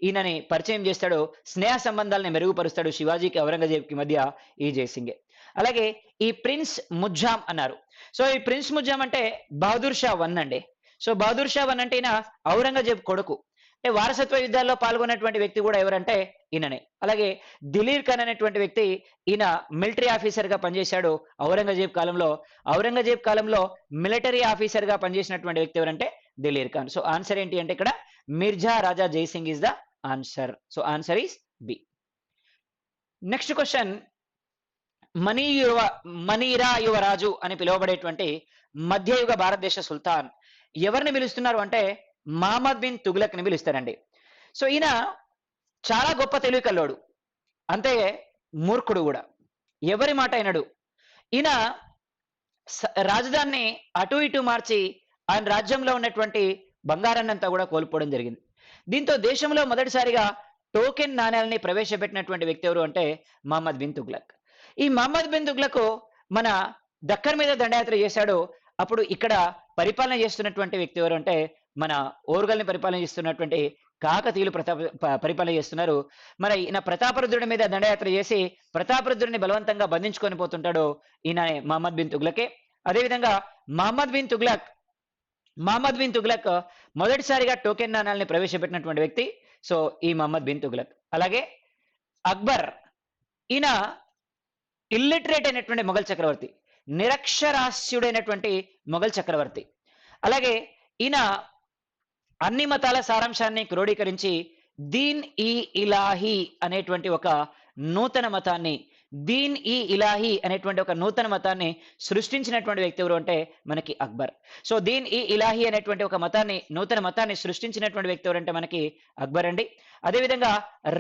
Speaker 2: ఈయనని పరిచయం చేస్తాడు. స్నేహ సంబంధాలని మెరుగుపరుస్తాడు శివాజీకి ఔరంగజేబ్కి మధ్య ఈ జైసింగే. అలాగే ఈ ప్రిన్స్ ముజ్జాం అన్నారు. సో ఈ ప్రిన్స్ ముజ్జాం అంటే బహదూర్ షా వన్ అండి. సో బహదూర్ షా వన్ అంటే ఈయన ఔరంగజేబ్ కొడుకు. అంటే వారసత్వ యుద్ధాల్లో పాల్గొన్నటువంటి వ్యక్తి కూడా ఎవరంటే ఈయననే. అలాగే దిలీర్ ఖాన్ అనేటువంటి వ్యక్తి ఈయన మిలిటరీ ఆఫీసర్ గా పనిచేశాడు ఔరంగజేబ్ కాలంలో మిలిటరీ ఆఫీసర్ గా పనిచేసినటువంటి వ్యక్తి ఎవరంటే దిలీర్ ఖాన్. సో ఆన్సర్ ఏంటి అంటే ఇక్కడ Mirza Raja Jai Singh is the answer. So answer is B. Next question, మనీరా యువరాజు అని పిలువబడేటువంటి మధ్యయుగ భారతదేశ సుల్తాన్ ఎవరిని పిలుస్తున్నారు అంటే మహమ్మద్ బిన్ తుగ్లక్ ని పిలుస్తారండి. సో ఈయన చాలా గొప్ప తెలివి కల్లోడు, అంతే మూర్ఖుడు కూడా. ఎవరి మాట అయినడు. ఈయన రాజధానిని అటు ఇటు మార్చి ఆయన రాజ్యంలో ఉన్నటువంటి బంగారాన్నంతా కూడా కోల్పోవడం జరిగింది. దీంతో దేశంలో మొదటిసారిగా టోకెన్ నాణ్యాలని ప్రవేశపెట్టినటువంటి వ్యక్తి ఎవరు అంటే మహమ్మద్ బిన్ తుగ్లక్. ఈ మహమ్మద్ బిన్ తుగ్లక్ మన దక్కన్ మీద దండయాత్ర చేశాడు. అప్పుడు ఇక్కడ పరిపాలన చేస్తున్నటువంటి వ్యక్తి ఎవరు అంటే మన ఓర్గల్ని పరిపాలన చేస్తున్నటువంటి కాకతీయులు పరిపాలన చేస్తున్నారు. మరి ఈయన ప్రతాపరుద్రుడి మీద దండయాత్ర చేసి ప్రతాపరుద్రుడిని బలవంతంగా బంధించుకొని పోతుంటాడు ఈయన మహమ్మద్ బిన్ తుగ్లకే. అదేవిధంగా మహమ్మద్ బిన్ తుగ్లక్ మొదటిసారిగా టోకెన్ నాణాలని ప్రవేశపెట్టినటువంటి వ్యక్తి. సో ఈ మహమ్మద్ బిన్ తుగ్లక్. అలాగే అక్బర్, ఈయన ఇల్లిటరేట్ అయినటువంటి మొఘల్ చక్రవర్తి, నిరక్షరాస్యుడైనటువంటి మొఘల్ చక్రవర్తి. అలాగే ఈయన అన్ని మతాల సారాంశాన్ని క్రోడీకరించి దీన్ ఈ ఇలాహీ అనేటువంటి ఒక నూతన మతాన్ని సృష్టించినటువంటి వ్యక్తి ఎవరు అంటే మనకి అక్బర్. సో దీన్ ఈ ఇలాహీ అనేటువంటి ఒక నూతన మతాన్ని సృష్టించినటువంటి వ్యక్తి ఎవరు అంటే మనకి అక్బర్ అండి. అదేవిధంగా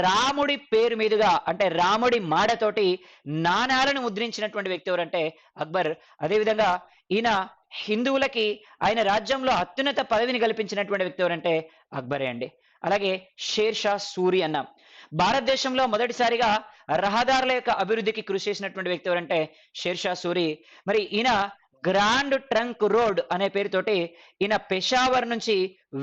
Speaker 2: రాముడి పేరు మీదుగా అంటే రాముడి మాడతోటి నాణాలను ముద్రించినటువంటి వ్యక్తి ఎవరంటే అక్బర్. అదేవిధంగా ఈయన హిందువులకి ఆయన రాజ్యంలో అత్యున్నత పదవిని కల్పించినటువంటి వ్యక్తి ఎవరంటే అక్బరే అండి. అలాగే షేర్ షా సూరి అన్నాం. భారతదేశంలో మొదటిసారిగా రహదారుల యొక్క అభివృద్ధికి కృషి చేసినటువంటి వ్యక్తి ఎవరంటే షేర్ షా సూరి. మరి ఈయన గ్రాండ్ ట్రంక్ రోడ్ అనే పేరుతోటి ఈయన పెషావర్ నుంచి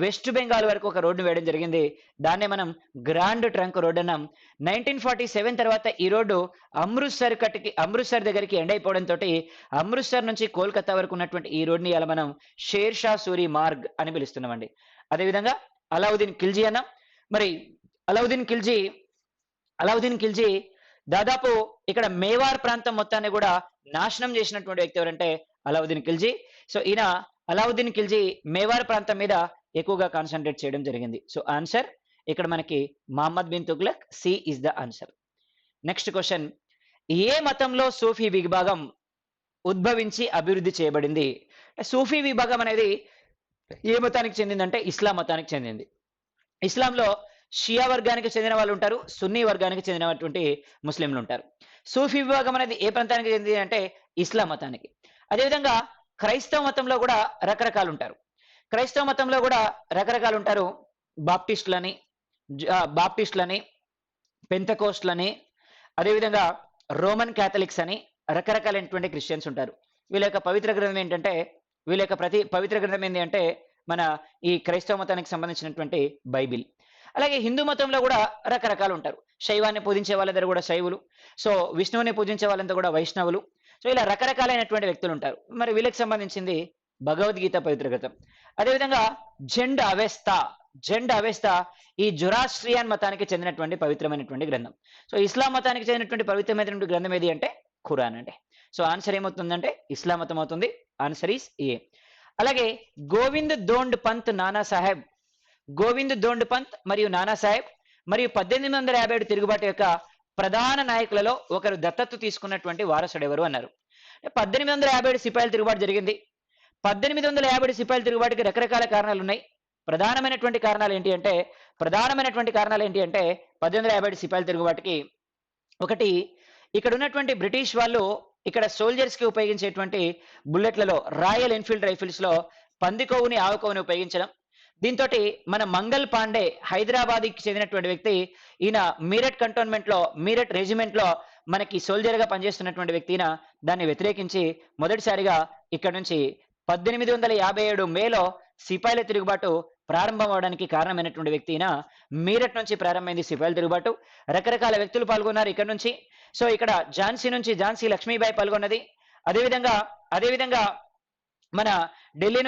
Speaker 2: వెస్ట్ బెంగాల్ వరకు ఒక రోడ్డు వేయడం జరిగింది. దాన్నే మనం గ్రాండ్ ట్రంక్ రోడ్ అన్నాం. 1947 తర్వాత ఈ రోడ్డు అమృత్సర్ దగ్గరికి ఎండ్ అయిపోవడంతో అమృత్సర్ నుంచి కోల్కతా వరకు ఉన్నటువంటి ఈ రోడ్ని ఇలా మనం షేర్ షా సూరి మార్గ్ అని పిలుస్తున్నామండి. అదేవిధంగా అలావుద్దీన్ ఖిల్జీ అన్నాం. మరి అలావుద్దీన్ ఖిల్జీ దాదాపు ఇక్కడ మేవార్ ప్రాంతం మొత్తాన్ని కూడా నాశనం చేసినటువంటి వ్యక్తి ఎవరంటే అలావుద్దీన్ ఖిల్జీ. సో ఈయన అలావుద్దీన్ ఖిల్జీ మేవార్ ప్రాంతం మీద ఎక్కువగా కాన్సన్ట్రేట్ చేయడం జరిగింది. సో ఆన్సర్ ఇక్కడ మనకి Muhammad bin Tughlaq, C is the answer. Next question, ఏ మతంలో సూఫీ విభాగం ఉద్భవించి అభివృద్ధి చేయబడింది? సూఫీ విభాగం అనేది ఏ మతానికి చెందిందంటే ఇస్లాం మతానికి చెందింది. ఇస్లాంలో షియా వర్గానికి చెందిన వాళ్ళు ఉంటారు, సున్నీ వర్గానికి చెందినటువంటి ముస్లింలు ఉంటారు. సూఫీ విభాగం అనేది ఏ ప్రాంతానికి చెందింది అంటే ఇస్లాం మతానికి. అదేవిధంగా క్రైస్తవ మతంలో కూడా రకరకాలు ఉంటారు. క్రైస్తవ మతంలో కూడా రకరకాలు ఉంటారు. బాప్టిస్టులని, బాప్టిస్టులని, పెంతకోస్ట్లని, అదేవిధంగా రోమన్ క్యాథలిక్స్ అని రకరకాలైనటువంటి క్రిస్టియన్స్ ఉంటారు. వీళ్ళ యొక్క పవిత్ర గ్రంథం ఏంటంటే వీళ్ళ యొక్క పవిత్ర గ్రంథం ఏంటి అంటే మన ఈ క్రైస్తవ మతానికి సంబంధించినటువంటి బైబిల్. అలాగే హిందూ మతంలో కూడా రకరకాలు ఉంటారు. శైవాన్ని పూజించే వాళ్ళందరూ కూడా శైవులు, సో విష్ణువుని పూజించే వాళ్ళంతా కూడా వైష్ణవులు. సో ఇలా రకరకాలైనటువంటి వ్యక్తులు ఉంటారు. మరి వీళ్ళకి సంబంధించింది భగవద్గీత పవిత్ర గ్రంథం. అదేవిధంగా జెండ్ అవెస్తా ఈ జొరాస్ట్రియన్ మతానికి చెందినటువంటి పవిత్రమైనటువంటి గ్రంథం. సో ఇస్లాం మతానికి చెందినటువంటి పవిత్రమైనటువంటి గ్రంథం ఏది అంటే ఖురాన్ అండి. సో ఆన్సర్ ఏమవుతుందంటే ఇస్లాం మతం అవుతుంది. ఆన్సర్ ఈస్ ఏ. అలాగే గోవింద్ దోండ్ పంత్ మరియు నానా సాహెబ్ మరియు 1857 తిరుగుబాటు యొక్క ప్రధాన నాయకులలో ఒకరు దత్తత తీసుకున్నటువంటి వారసుడు ఎవరు అన్నారు. 1857 సిపాయిల తిరుగుబాటు జరిగింది. 1857 సిపాయిల తిరుగుబాటుకి రకరకాల కారణాలు ఉన్నాయి. ప్రధానమైనటువంటి కారణాలు ఏంటి అంటే 1857 సిపాయిల తిరుగుబాటుకి ఒకటి, ఇక్కడ ఉన్నటువంటి బ్రిటిష్ వాళ్ళు ఇక్కడ సోల్జర్స్ కి ఉపయోగించేటువంటి బుల్లెట్లలో రాయల్ ఎన్ఫీల్డ్ రైఫిల్స్ లో పందికొవ్వుని, ఆవుకొవ్వుని ఉపయోగించడం. దీంతో మన మంగల్ పాండే హైదరాబాద్కి చెందినటువంటి వ్యక్తి, ఈయన మీరట్ కంటోన్మెంట్ లో, మీరట్ రెజిమెంట్ లో మనకి సోల్జర్ గా పనిచేస్తున్నటువంటి వ్యక్తి. దాన్ని వ్యతిరేకించి మొదటిసారిగా ఇక్కడ నుంచి 1857 మేలో సిపాయిల తిరుగుబాటు ప్రారంభం అవడానికి కారణమైనటువంటి వ్యక్తి. మీరట్ నుంచి ప్రారంభమైంది సిపాయిల తిరుగుబాటు. రకరకాల వ్యక్తులు పాల్గొన్నారు ఇక్కడ నుంచి. సో ఇక్కడ ఝాన్సీ లక్ష్మీబాయి పాల్గొన్నది. అదేవిధంగా మన ఢిల్లీ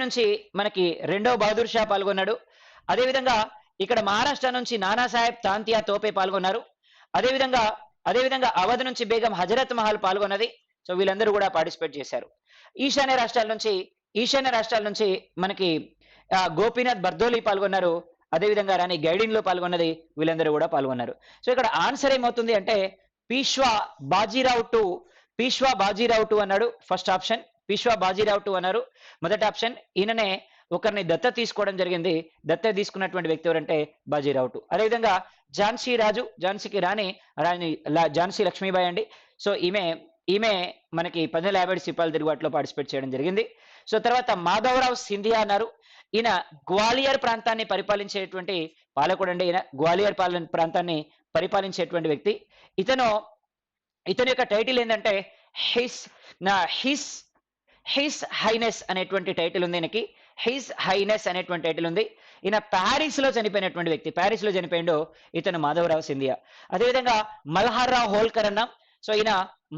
Speaker 2: నుంచి మనకి రెండవ బహదూర్ షా పాల్గొన్నాడు. అదేవిధంగా ఇక్కడ మహారాష్ట్ర నుంచి నానాసాహెబ్ తాంతియా తోపే పాల్గొన్నారు. అదేవిధంగా అవధ్ నుంచి బేగం హజరత్ మహల్ పాల్గొన్నది. సో వీళ్ళందరూ కూడా పార్టిసిపేట్ చేశారు. ఈశాన్య రాష్ట్రాల నుంచి మనకి గోపీనాథ్ బర్దోలి పాల్గొన్నారు. అదేవిధంగా రాణి గైడిన్ లో పాల్గొన్నది. వీళ్ళందరూ కూడా పాల్గొన్నారు. సో ఇక్కడ ఆన్సర్ ఏమవుతుంది అంటే పీష్వా బాజీరావు టూ అన్నాడు. First option Peshwa Bajirao two అన్నారు. మొదటి ఆప్షన్. ఈయననే ఒకరిని దత్తత తీసుకోవడం జరిగింది. దత్తత తీసుకున్నటువంటి వ్యక్తి ఎవరంటే బాజీరావు టూ. అదేవిధంగా ఝాన్సీకి రాణి ఝాన్సీ లక్ష్మీబాయి అండి. సో ఈమె మనకి 1857 సిపాయిల తిరుగుబాటులో పార్టిసిపేట్ చేయడం జరిగింది. సో తర్వాత మాధవరావు సింధియా అన్నారు. ఈయన గ్వాలియర్ ప్రాంతాన్ని పరిపాలించేటువంటి పాలకుడు అండి. ఈయన గ్వాలియర్ ప్రాంతాన్ని పరిపాలించేటువంటి వ్యక్తి. ఇతని యొక్క టైటిల్ ఏంటంటే హిస్ హైనెస్ అనేటువంటి టైటిల్ ఉంది. ఈయనకి హిస్ హైనెస్ అనేటువంటి టైటిల్ ఉంది. ఈయన ప్యారిస్ లో చనిపోయినటువంటి వ్యక్తి. ప్యారిస్ లో చనిపోయిండు ఇతను మాధవరావు సింధియా. అదేవిధంగా మల్హార్ రావు హోల్కర్ అన్నాం. సో ఈయన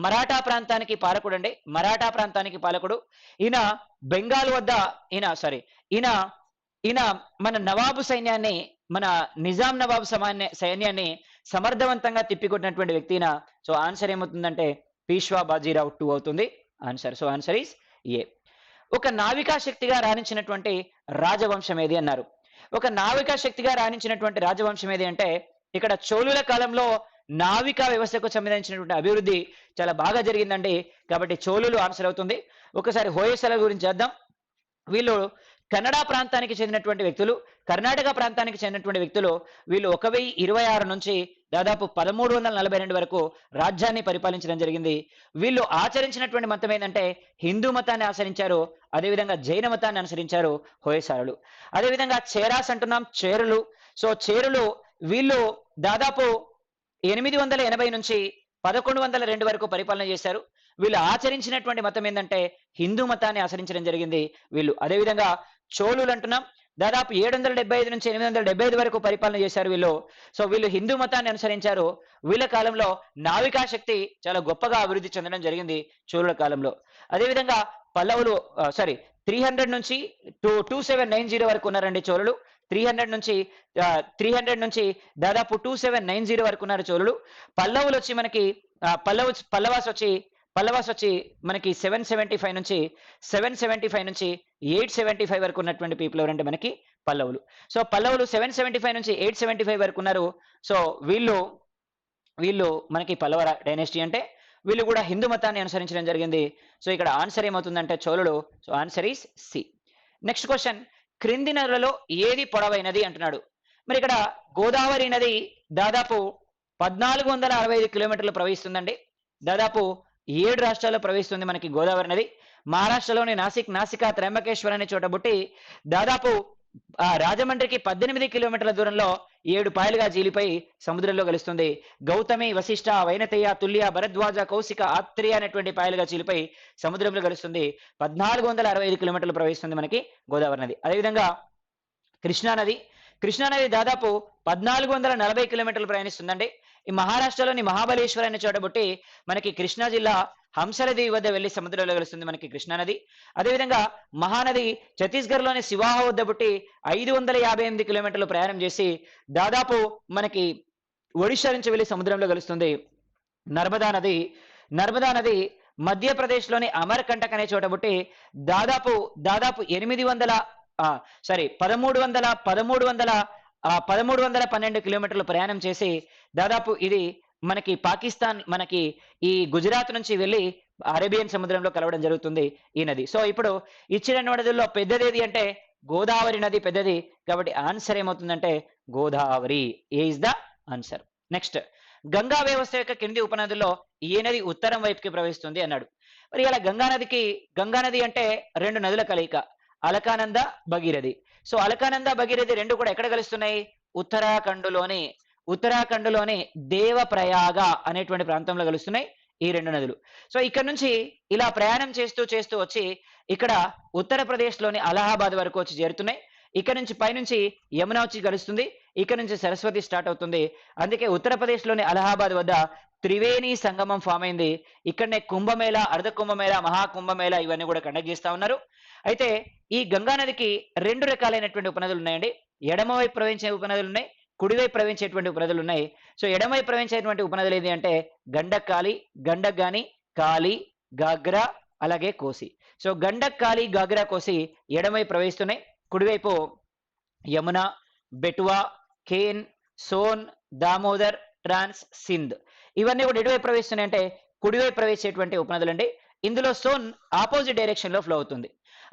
Speaker 2: మరాఠా ప్రాంతానికి పాలకుడు అండి. మరాఠా ప్రాంతానికి పాలకుడు. ఈయన బెంగాల్ వద్ద ఈయన మన నవాబు సైన్యాన్ని, మన నిజాం నవాబు సైన్యాన్ని సమర్థవంతంగా తిప్పికొట్టినటువంటి వ్యక్తి. సో ఆన్సర్ ఏమవుతుందంటే పీష్వా బాజీరావు టూ అవుతుంది ఆన్సర్. సో ఆన్సర్ ఈస్ ఏ. ఒక నావికా శక్తిగా రాణించినటువంటి రాజవంశం ఏది అన్నారు. ఒక నావికా శక్తిగా రాణించినటువంటి రాజవంశం ఏది అంటే ఇక్కడ చోళుల కాలంలో నావికా వ్యవస్థకు సంబంధించినటువంటి అభివృద్ధి చాలా బాగా జరిగిందండి. కాబట్టి చోళులు ఆన్సర్ అవుతుంది. ఒకసారి హోయసల గురించి చేద్దాం. వీళ్ళు కన్నడ ప్రాంతానికి చెందినటువంటి వ్యక్తులు, కర్ణాటక ప్రాంతానికి చెందినటువంటి వ్యక్తులు. వీళ్ళు 1026 నుంచి దాదాపు 1342 వరకు రాజ్యాన్ని పరిపాలించడం జరిగింది. వీళ్ళు ఆచరించినటువంటి మతం ఏంటంటే హిందూ మతాన్ని ఆచరించారు. అదేవిధంగా జైన మతాన్ని అనుసరించారు హోయసారులు. అదేవిధంగా చేరాస్ అంటున్నాం, చేరులు. సో చేరులు వీళ్ళు దాదాపు 880 నుంచి 1102 వరకు పరిపాలన చేశారు. వీళ్ళు ఆచరించినటువంటి మతం ఏంటంటే హిందూ మతాన్ని ఆచరించడం జరిగింది వీళ్ళు. అదేవిధంగా చోళులు అంటున్నాం, దాదాపు 775 నుంచి 875 వరకు పరిపాలన చేశారు వీళ్ళు. సో వీళ్ళు హిందూ మతాన్ని అనుసరించారు. వీళ్ళ కాలంలో నావికా శక్తి చాలా గొప్పగా అభివృద్ధి చెందడం జరిగింది చోళుల కాలంలో. అదేవిధంగా పల్లవులు 300 నుంచి 2790 వరకు ఉన్నారండి చోళులు. 300 నుంచి దాదాపు 2790 వరకు ఉన్నారు చోళులు. పల్లవులు వచ్చి మనకి పల్లవాస్ వచ్చి పల్లవాస్ వచ్చి మనకి 775 నుంచి 775 నుంచి 875 వరకు ఉన్నటువంటి పీపుల్ ఎవరంటే మనకి పల్లవులు. సో పల్లవులు 775 నుంచి 875 వరకు ఉన్నారు. సో వీళ్ళు వీళ్ళు మనకి పల్లవ డైనాసిటీ అంటే వీళ్ళు కూడా హిందూ మతాన్ని అనుసరించడం జరిగింది. సో ఇక్కడ ఆన్సర్ ఏమవుతుందంటే చోళులు. So answer is C. Next question, క్రింది నదులలో ఏది పొడవైనది అంటున్నాడు. మరి ఇక్కడ గోదావరి నది దాదాపు 1465 కిలోమీటర్లు ప్రవహిస్తుందండి. దాదాపు 7 రాష్ట్రాల్లో ప్రవహిస్తుంది మనకి గోదావరి నది. మహారాష్ట్రలోని నాసికా త్రయంబకేశ్వర్ అనే చోట పుట్టి దాదాపు రాజమండ్రికి 18 కిలోమీటర్ల దూరంలో 7 పాయలుగా జీలిపోయి సముద్రంలో కలుస్తుంది. గౌతమి, వశిష్ఠ, వైనతేయ, తుల్య, భరద్వాజ, కౌశిక, ఆత్రేయ అనేటువంటి పాయలుగా చీలిపోయి సముద్రంలో కలుస్తుంది. 1465 కిలోమీటర్లు ప్రవహిస్తుంది మనకి గోదావరి నది. అదేవిధంగా కృష్ణానది దాదాపు 1440 కిలోమీటర్లు ప్రయాణిస్తుందండి. ఈ మహారాష్ట్రలోని మహాబలేశ్వర్ అనే చోట పుట్టి మనకి కృష్ణా జిల్లా హంసనది వద్ద వెళ్లి సముద్రంలో కలుస్తుంది మనకి కృష్ణానది. అదేవిధంగా మహానది ఛత్తీస్గఢ్లోని శివాహ వద్ద పుట్టి 558 కిలోమీటర్లు ప్రయాణం చేసి దాదాపు మనకి ఒడిషా నుంచి వెళ్లి సముద్రంలో కలుస్తుంది. నర్మదా నది మధ్యప్రదేశ్లోని అమర్కంటక్ అనే చోట పుట్టి దాదాపు 1312 కిలోమీటర్లు ప్రయాణం చేసి దాదాపు ఇది మనకి పాకిస్తాన్ మనకి ఈ గుజరాత్ నుంచి వెళ్ళి అరేబియన్ సముద్రంలో కలవడం జరుగుతుంది ఈ నది. సో ఇప్పుడు ఇచ్చిన నదుల్లో పెద్దదేది అంటే గోదావరి నది పెద్దది. కాబట్టి ఆన్సర్ ఏమవుతుందంటే గోదావరి. ఏ is the answer. Next, Ganga వ్యవస్థ యొక్క కింది ఉపనదుల్లో ఏ నది ఉత్తరం వైపుకి ప్రవహిస్తుంది అన్నాడు. మరి ఇలా గంగా నది అంటే 2 నదుల కలయిక, అలకానంద, భగీరథి. సో అలకానంద, భగీరథి రెండు కూడా ఎక్కడ కలుస్తున్నాయి? ఉత్తరాఖండ్లోని దేవప్రయాగ అనేటువంటి ప్రాంతంలో కలుస్తున్నాయి ఈ 2 నదులు. సో ఇక్కడ నుంచి ఇలా ప్రయాణం చేస్తూ వచ్చి ఇక్కడ ఉత్తరప్రదేశ్లోని అలహాబాద్ వరకు వచ్చి చేరుతున్నాయి. ఇక్కడ నుంచి పైనుంచి యమున వచ్చి కలుస్తుంది. ఇక్కడ నుంచి సరస్వతి స్టార్ట్ అవుతుంది. అందుకే ఉత్తరప్రదేశ్లోని అలహాబాద్ వద్ద త్రివేణి సంగమం ఫామ్ అయింది. ఇక్కడనే కుంభమేళ, అర్ధ కుంభమేళ, మహాకుంభమేళ ఇవన్నీ కూడా కండక్ట్ చేస్తా ఉన్నారు. అయితే ఈ గంగా నదికి 2 రకాలైనటువంటి ఉపనదులు ఉన్నాయండి. ఎడమవైపు ప్రవహించే ఉపనదులు ఉన్నాయి, కుడివైపు ప్రవహించేటువంటి ఉపనదులు ఉన్నాయి. సో ఎడమవైపు ప్రవహించేటువంటి ఉపనదులు ఏది అంటే గండక్ గాని, కాళి, గాగ్రా, అలాగే కోసి. సో గండక్, కాళి, గాగ్రా, కోసి ఎడమవైపు ప్రవహిస్తున్నాయి. కుడివైపు యమున, బెటువా, కేన్, సోన్, దామోదర్, ట్రాన్స్, సింధ్ ఇవన్నీ కూడా ఎటువైపు ప్రవహిస్తున్నాయి అంటే కుడివైపు ప్రవేశించేటువంటి ఉపనదులండి. ఇందులో సోన్ ఆపోజిట్ డైరెక్షన్ లో ఫ్లో అవుతుంది.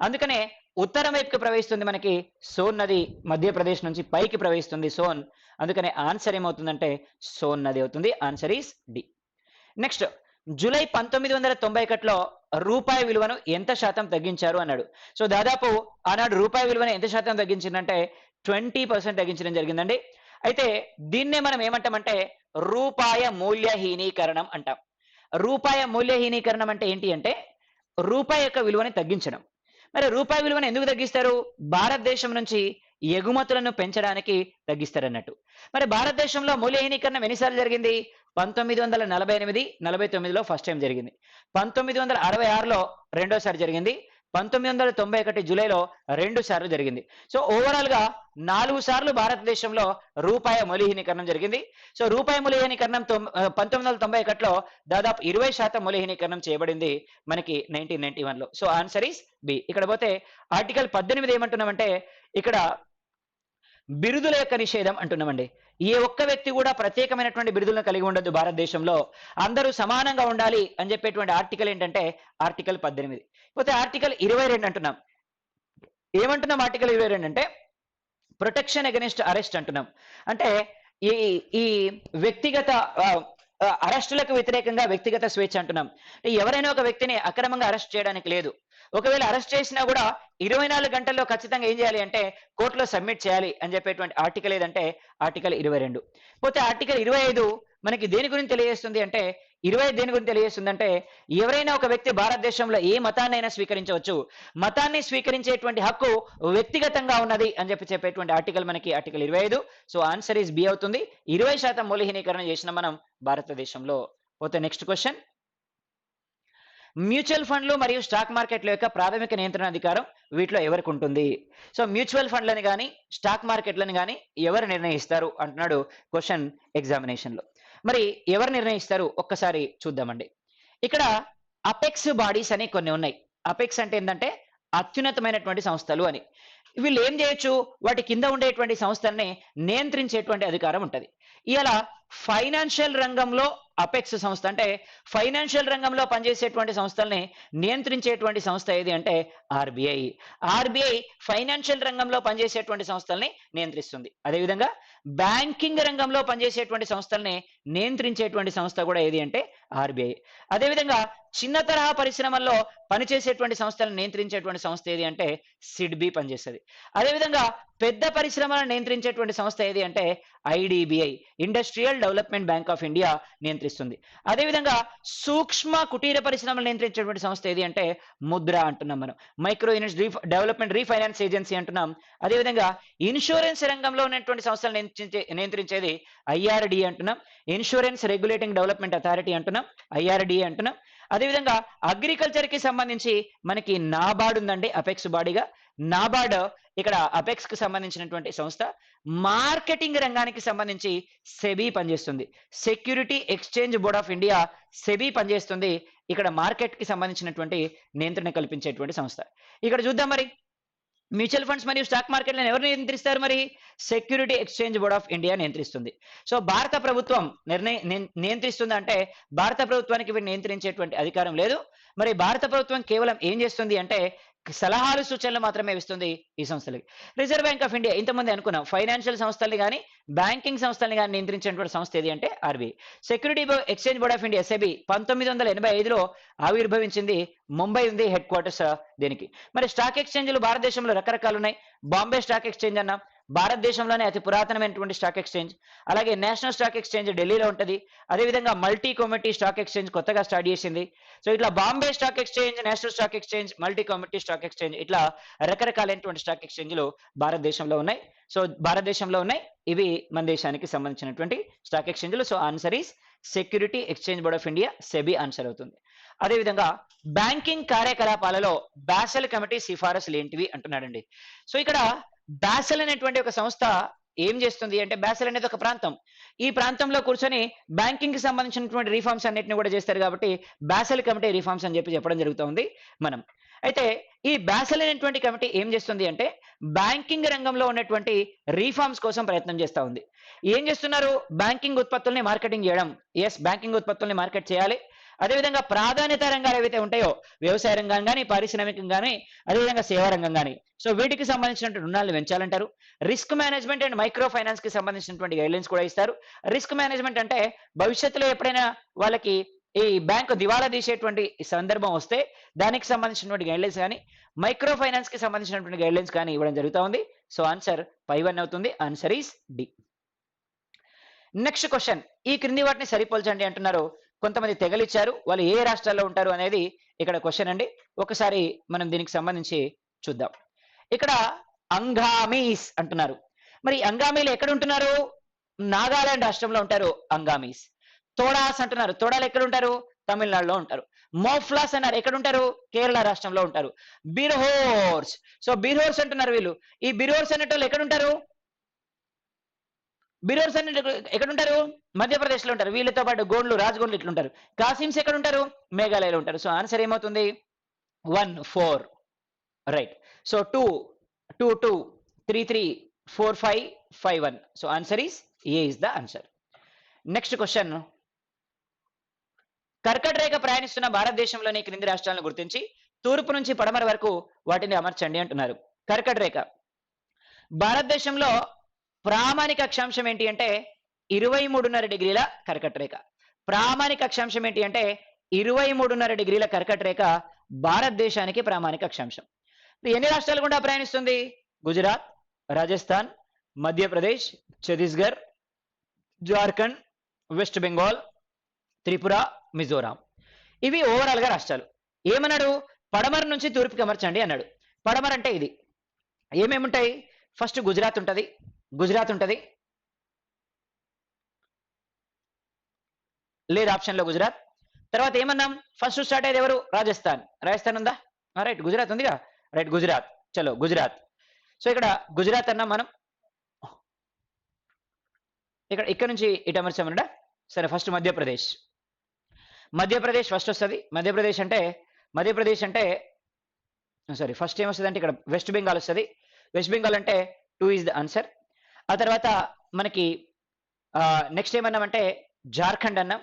Speaker 2: అందుకనే ఉత్తరం వైపుకి ప్రవహిస్తుంది మనకి సోన్ నది. మధ్యప్రదేశ్ నుంచి పైకి ప్రవహిస్తుంది సోన్. అందుకనే ఆన్సర్ ఏమవుతుందంటే సోన్ నది అవుతుంది. Answer is D. Next, July 1991లో రూపాయి విలువను ఎంత శాతం తగ్గించారు అన్నాడు. సో దాదాపు ఆనాడు రూపాయి విలువను ఎంత శాతం తగ్గించిందంటే 20% తగ్గించడం జరిగిందండి. అయితే దీన్నే మనం ఏమంటామంటే రూపాయ మూల్యహీనీకరణం అంటాం. రూపాయ మూల్యహీనీకరణం అంటే ఏంటి అంటే రూపాయి యొక్క విలువని తగ్గించడం. మరి రూపాయి విలువను ఎందుకు తగ్గిస్తారు? భారతదేశం నుంచి ఎగుమతులను పెంచడానికి తగ్గిస్తారు అన్నట్టు. మరి భారతదేశంలో మూల్యహీనీకరణం ఎన్నిసార్లు జరిగింది? 1948, 49లో ఫస్ట్ టైం జరిగింది. 1966లో రెండోసారి జరిగింది. 1991 జూలైలో 2 సార్లు జరిగింది. సో ఓవరాల్ గా 4 సార్లు భారతదేశంలో రూపాయి మూల్యహీనీకరణం జరిగింది. సో రూపాయి మూల్యహీనీకరణం 1991లో దాదాపు 20% మూల్యహీనీకరణం చేయబడింది మనకి 1991లో. So answer is B. ఇక్కడ పోతే ఆర్టికల్ 18 ఏమంటున్నామంటే ఇక్కడ బిరుదుల యొక్క నిషేధం అంటున్నామండి. ఏ ఒక్క వ్యక్తి కూడా ప్రత్యేకమైనటువంటి బిరుదులను కలిగి ఉండొద్దు భారతదేశంలో, అందరూ సమానంగా ఉండాలి అని చెప్పేటువంటి ఆర్టికల్ ఏంటంటే ఆర్టికల్ 18. పోతే ఆర్టికల్ 22 అంటున్నాం. ఏమంటున్నాం ఆర్టికల్ 22 అంటే ప్రొటెక్షన్ అగెనిస్ట్ అరెస్ట్ అంటున్నాం. అంటే ఈ వ్యక్తిగత అరెస్టులకు వ్యతిరేకంగా వ్యక్తిగత స్వేచ్ఛ అంటున్నాం. ఎవరైనా ఒక వ్యక్తిని అక్రమంగా అరెస్ట్ చేయడానికి లేదు. ఒకవేళ అరెస్ట్ చేసినా కూడా 24 గంటల్లో ఖచ్చితంగా ఏం చేయాలి అంటే కోర్టులో సబ్మిట్ చేయాలి అని చెప్పేటువంటి ఆర్టికల్ ఏదంటే ఆర్టికల్ 22. పోతే ఆర్టికల్ 25 మనకి దేని గురించి తెలియజేస్తుంది అంటే 25 దేని గురించి తెలియజేస్తుందంటే ఎవరైనా ఒక వ్యక్తి భారతదేశంలో ఏ మతాన్నైనా స్వీకరించవచ్చు, మతాన్ని స్వీకరించేటువంటి హక్కు వ్యక్తిగతంగా ఉన్నది అని చెప్పేటువంటి ఆర్టికల్ మనకి article 25. So answer is B అవుతుంది. 20% మూల్యహీనీకరణ చేసిన మనం భారతదేశంలో. పోతే నెక్స్ట్ క్వశ్చన్, మ్యూచువల్ ఫండ్లు మరియు స్టాక్ మార్కెట్ల యొక్క ప్రాథమిక నియంత్రణ అధికారం వీటిలో ఎవరికి ఉంటుంది? సో మ్యూచువల్ ఫండ్లని కానీ స్టాక్ మార్కెట్లను కానీ ఎవరు నిర్ణయిస్తారు అంటున్నాడు క్వశ్చన్ ఎగ్జామినేషన్ లో. మరి ఎవరు నిర్ణయిస్తారు ఒక్కసారి చూద్దామండి. ఇక్కడ అపెక్స్ బాడీస్ అని కొన్ని ఉన్నాయి. అపెక్స్ అంటే ఏంటంటే అత్యున్నతమైనటువంటి సంస్థలు అని. వీళ్ళు ఏం చేయొచ్చు? వాటి కింద ఉండేటువంటి సంస్థల్ని నియంత్రించేటువంటి అధికారం ఉంటది. ఇలా ఫైనాన్షియల్ రంగంలో అపెక్స్ సంస్థ అంటే ఫైనాన్షియల్ రంగంలో పనిచేసేటువంటి సంస్థల్ని నియంత్రించేటువంటి సంస్థ ఏది అంటే ఆర్బీఐ. ఆర్బీఐ ఫైనాన్షియల్ రంగంలో పనిచేసేటువంటి సంస్థల్ని నియంత్రిస్తుంది. అదేవిధంగా బ్యాంకింగ్ రంగంలో పనిచేసేటువంటి సంస్థల్ని నియంత్రించేటువంటి సంస్థ కూడా ఏది అంటే ఆర్బీఐ. అదేవిధంగా చిన్న తరహా పరిశ్రమల్లో పనిచేసేటువంటి సంస్థలను నియంత్రించేటువంటి సంస్థ ఏది అంటే సిడ్బి పనిచేస్తుంది. అదేవిధంగా పెద్ద పరిశ్రమలను నియంత్రించేటువంటి సంస్థ ఏది అంటే IDBI, industrial development bank of India నియంత్రిస్తుంది. అదేవిధంగా సూక్ష్మ కుటీర పరిశ్రమలు నియంత్రించేటువంటి సంస్థ ఏది అంటే ముద్ర అంటున్నాం మనం. మైక్రో డెవలప్మెంట్ రీఫైనాన్స్ ఏజెన్సీ అంటున్నాం. అదేవిధంగా ఇన్సూరెన్స్ రంగంలో ఉన్నటువంటి సంస్థలు నియంత్రించేది ఐఆర్డి అంటున్నాం. ఇన్సూరెన్స్ రెగ్యులేటింగ్ డెవలప్మెంట్ అథారిటీ అంటున్నాం, ఐఆర్డిఏ అంటున్నాం. అదేవిధంగా అగ్రికల్చర్ కి సంబంధించి మనకి నాబార్డ్ ఉందండి అపెక్స్ బాడీగా. నాబార్డ్ ఇక్కడ అపెక్స్ కి సంబంధించినటువంటి సంస్థ. మార్కెటింగ్ రంగానికి సంబంధించి సెబీ పనిచేస్తుంది. Security exchange board of India SEBI పనిచేస్తుంది. ఇక్కడ మార్కెట్ కి సంబంధించినటువంటి నియంత్రణ కల్పించేటువంటి సంస్థ. ఇక్కడ చూద్దాం మరి మ్యూచువల్ ఫండ్స్ మరియు స్టాక్ మార్కెట్లను ఎవరు నియంత్రిస్తారు? మరి security exchange board of India నియంత్రిస్తుంది. సో భారత ప్రభుత్వం నియంత్రిస్తుంది అంటే భారత ప్రభుత్వానికి వీటిని నియంత్రించేటువంటి అధికారం లేదు. మరి భారత ప్రభుత్వం కేవలం ఏం చేస్తుంది అంటే సలహాలు సూచనలు మాత్రమే ఇస్తుంది ఈ సంస్థలకి. రిజర్వ్ బ్యాంక్ ఆఫ్ ఇండియా ఇంతకుముందు అనుకున్నాం ఫైనాన్షియల్ సంస్థల్ని కానీ బ్యాంకింగ్ సంస్థల్ని కానీ నియంత్రించేటువంటి సంస్థ ఏది అంటే RBI. Securities exchange board of India SEBI 1985లో ఆవిర్భవించింది. ముంబై ఉంది హెడ్ క్వార్టర్స్ దీనికి. మరి స్టాక్ ఎక్స్చేంజ్లు భారతదేశంలో రకరకాలు ఉన్నాయి. బాంబే స్టాక్ ఎక్స్చేంజ్ అన్నాం, భారతదేశంలోనే అతి పురాతనమైనటువంటి స్టాక్ ఎక్స్చేంజ్. అలాగే నేషనల్ స్టాక్ ఎక్స్చేంజ్ ఢిల్లీలో ఉంటుంది. అదేవిధంగా మల్టీ కమోడిటీ స్టాక్ ఎక్స్చేంజ్ కొత్తగా స్టార్ట్ చేసింది. సో ఇట్లా Bombay stock exchange, national stock exchange, multi commodity stock exchange ఇట్లా రకరకాలైనటువంటి స్టాక్ ఎక్స్చేంజ్లు భారతదేశంలో ఉన్నాయి. సో భారతదేశంలో ఉన్నాయి. ఇవి మన దేశానికి సంబంధించినటువంటి స్టాక్ ఎక్స్చేంజ్లు. So answer is security exchange board of India SEBI answer అవుతుంది. అదేవిధంగా బ్యాంకింగ్ కార్యకలాపాలలో బాసెల్ కమిటీ సిఫారసులు ఏంటివి అంటున్నాడండి. సో ఇక్కడ బాసెల్ అనేటువంటి ఒక సంస్థ ఏం చేస్తుంది అంటే బాసెల్ అనేది ఒక ప్రాంతం. ఈ ప్రాంతంలో కూర్చొని బ్యాంకింగ్ కి సంబంధించినటువంటి రిఫార్మ్స్ అన్నిటిని కూడా చేస్తారు కాబట్టి బాసెల్ కమిటీ రిఫార్మ్స్ అని చెప్పడం జరుగుతుంది మనం. అయితే ఈ బాసెల్ అనేటువంటి కమిటీ ఏం చేస్తుంది అంటే బ్యాంకింగ్ రంగంలో ఉన్నటువంటి రిఫార్మ్స్ కోసం ప్రయత్నం చేస్తూ ఉంది. ఏం చేస్తున్నారు? బ్యాంకింగ్ ఉత్పత్తుల్ని మార్కెటింగ్ చేయడం. ఎస్, బ్యాంకింగ్ ఉత్పత్తుల్ని మార్కెట్ చేయాలి. అదేవిధంగా ప్రాధాన్యత రంగాలు ఏవైతే ఉంటాయో వ్యవసాయ రంగం కానీ, పారిశ్రామికం కానీ, అదేవిధంగా సేవా రంగం కానీ, సో వీటికి సంబంధించినటువంటి రుణాలను పెంచాలంటారు. Risk management and micro finance కి సంబంధించినటువంటి గైడ్లైన్స్ కూడా ఇస్తారు. రిస్క్ మేనేజ్మెంట్ అంటే భవిష్యత్తులో ఎప్పుడైనా వాళ్ళకి ఈ బ్యాంకు దివాలా తీసేటువంటి సందర్భం వస్తే దానికి సంబంధించినటువంటి గైడ్లైన్స్ కానీ, మైక్రో ఫైనాన్స్ కి సంబంధించినటువంటి గైడ్లైన్స్ కానీ ఇవ్వడం జరుగుతూ ఉంది. సో ఆన్సర్ పై1 అవుతుంది. Answer is D. Next question, ఈ క్రింది వాటిని సరిపోల్చండి అంటున్నారు. కొంతమంది తెగలిచ్చారు, వాళ్ళు ఏ రాష్ట్రాల్లో ఉంటారు అనేది ఇక్కడ క్వశ్చన్ అండి. ఒకసారి మనం దీనికి సంబంధించి చూద్దాం. ఇక్కడ అంగామీస్ అంటున్నారు. మరి అంగామీలు ఎక్కడ ఉంటున్నారు? నాగాలాండ్ రాష్ట్రంలో ఉంటారు అంగామీస్. తోడాస్ అంటున్నారు. తోడాలు ఎక్కడ ఉంటారు? తమిళనాడులో ఉంటారు. మోఫ్లాస్ అన్నారు, ఎక్కడ ఉంటారు? కేరళ రాష్ట్రంలో ఉంటారు. బిర్హోర్స్, సో బిర్హోర్స్ అంటున్నారు వీళ్ళు. ఈ బిర్హోర్స్ అనేటోళ్ళు ఎక్కడ ఉంటారు? బిరోర్స్ అనే ఎక్కడ ఉంటారు? మధ్యప్రదేశ్ లో ఉంటారు. వీళ్ళతో పాటు గోండ్లు, రాజ్గోండ్లు ఇట్లుంటారు. కాసిమ్స్ ఎక్కడ ఉంటారు? మేఘాలయలో ఉంటారు. సో ఆన్సర్ ఏమవుతుంది? 1 4 right. So 2 2 2 3 3 4 5 5 1. So answer is A is the answer. Next question, కర్కట రేఖ ప్రయాణిస్తున్న భారతదేశంలోని క్రింది రాష్ట్రాలను గుర్తించి తూర్పు నుంచి పడమర వరకు వాటిని అమర్చండి అంటున్నారు. కర్కట రేఖ భారతదేశంలో ప్రామాణిక అక్షాంశం ఏంటి అంటే 23.5 డిగ్రీల కర్కట రేఖ. ప్రామాణిక అక్షాంశం ఏంటి అంటే 23.5 డిగ్రీల కర్కట రేఖ భారతదేశానికి ప్రామాణిక అక్షాంశం. ఎన్ని రాష్ట్రాలు గుండా ప్రయాణిస్తుంది? గుజరాత్, రాజస్థాన్, మధ్యప్రదేశ్, ఛత్తీస్గఢ్, జార్ఖండ్, వెస్ట్ బెంగాల్, త్రిపుర, మిజోరాం. ఇవి ఓవరాల్ గా రాష్ట్రాలు. ఏమన్నాడు? పడమర నుంచి తూర్పుకి అమర్చండి అన్నాడు. పడమర అంటే ఇది. ఏమేమి ఉంటాయి? ఫస్ట్ గుజరాత్ ఉంటది, గుజరాత్ ఉంటది, లేదు ఆప్షన్ లో గుజరాత్. తర్వాత ఏమన్నాం? ఫస్ట్ స్టార్ట్ అయ్యేది ఎవరు? రాజస్థాన్. రాజస్థాన్ ఉందా? రైట్. గుజరాత్ ఉందిగా, రైట్ గుజరాత్. చలో గుజరాత్. సో ఇక్కడ గుజరాత్ అన్నాం మనం. ఇక్కడ నుంచి ఇటు అమర్చామన్నాడా? సరే, ఫస్ట్ మధ్యప్రదేశ్. మధ్యప్రదేశ్ ఫస్ట్ వస్తుంది. మధ్యప్రదేశ్ అంటే సారీ ఫస్ట్ ఏమొస్తుంది అంటే ఇక్కడ వెస్ట్ బెంగాల్ వస్తుంది. వెస్ట్ బెంగాల్ అంటే 2 ఈజ్ ద ఆన్సర్. ఆ తర్వాత మనకి నెక్స్ట్ ఏమన్నామంటే జార్ఖండ్ అన్నాం.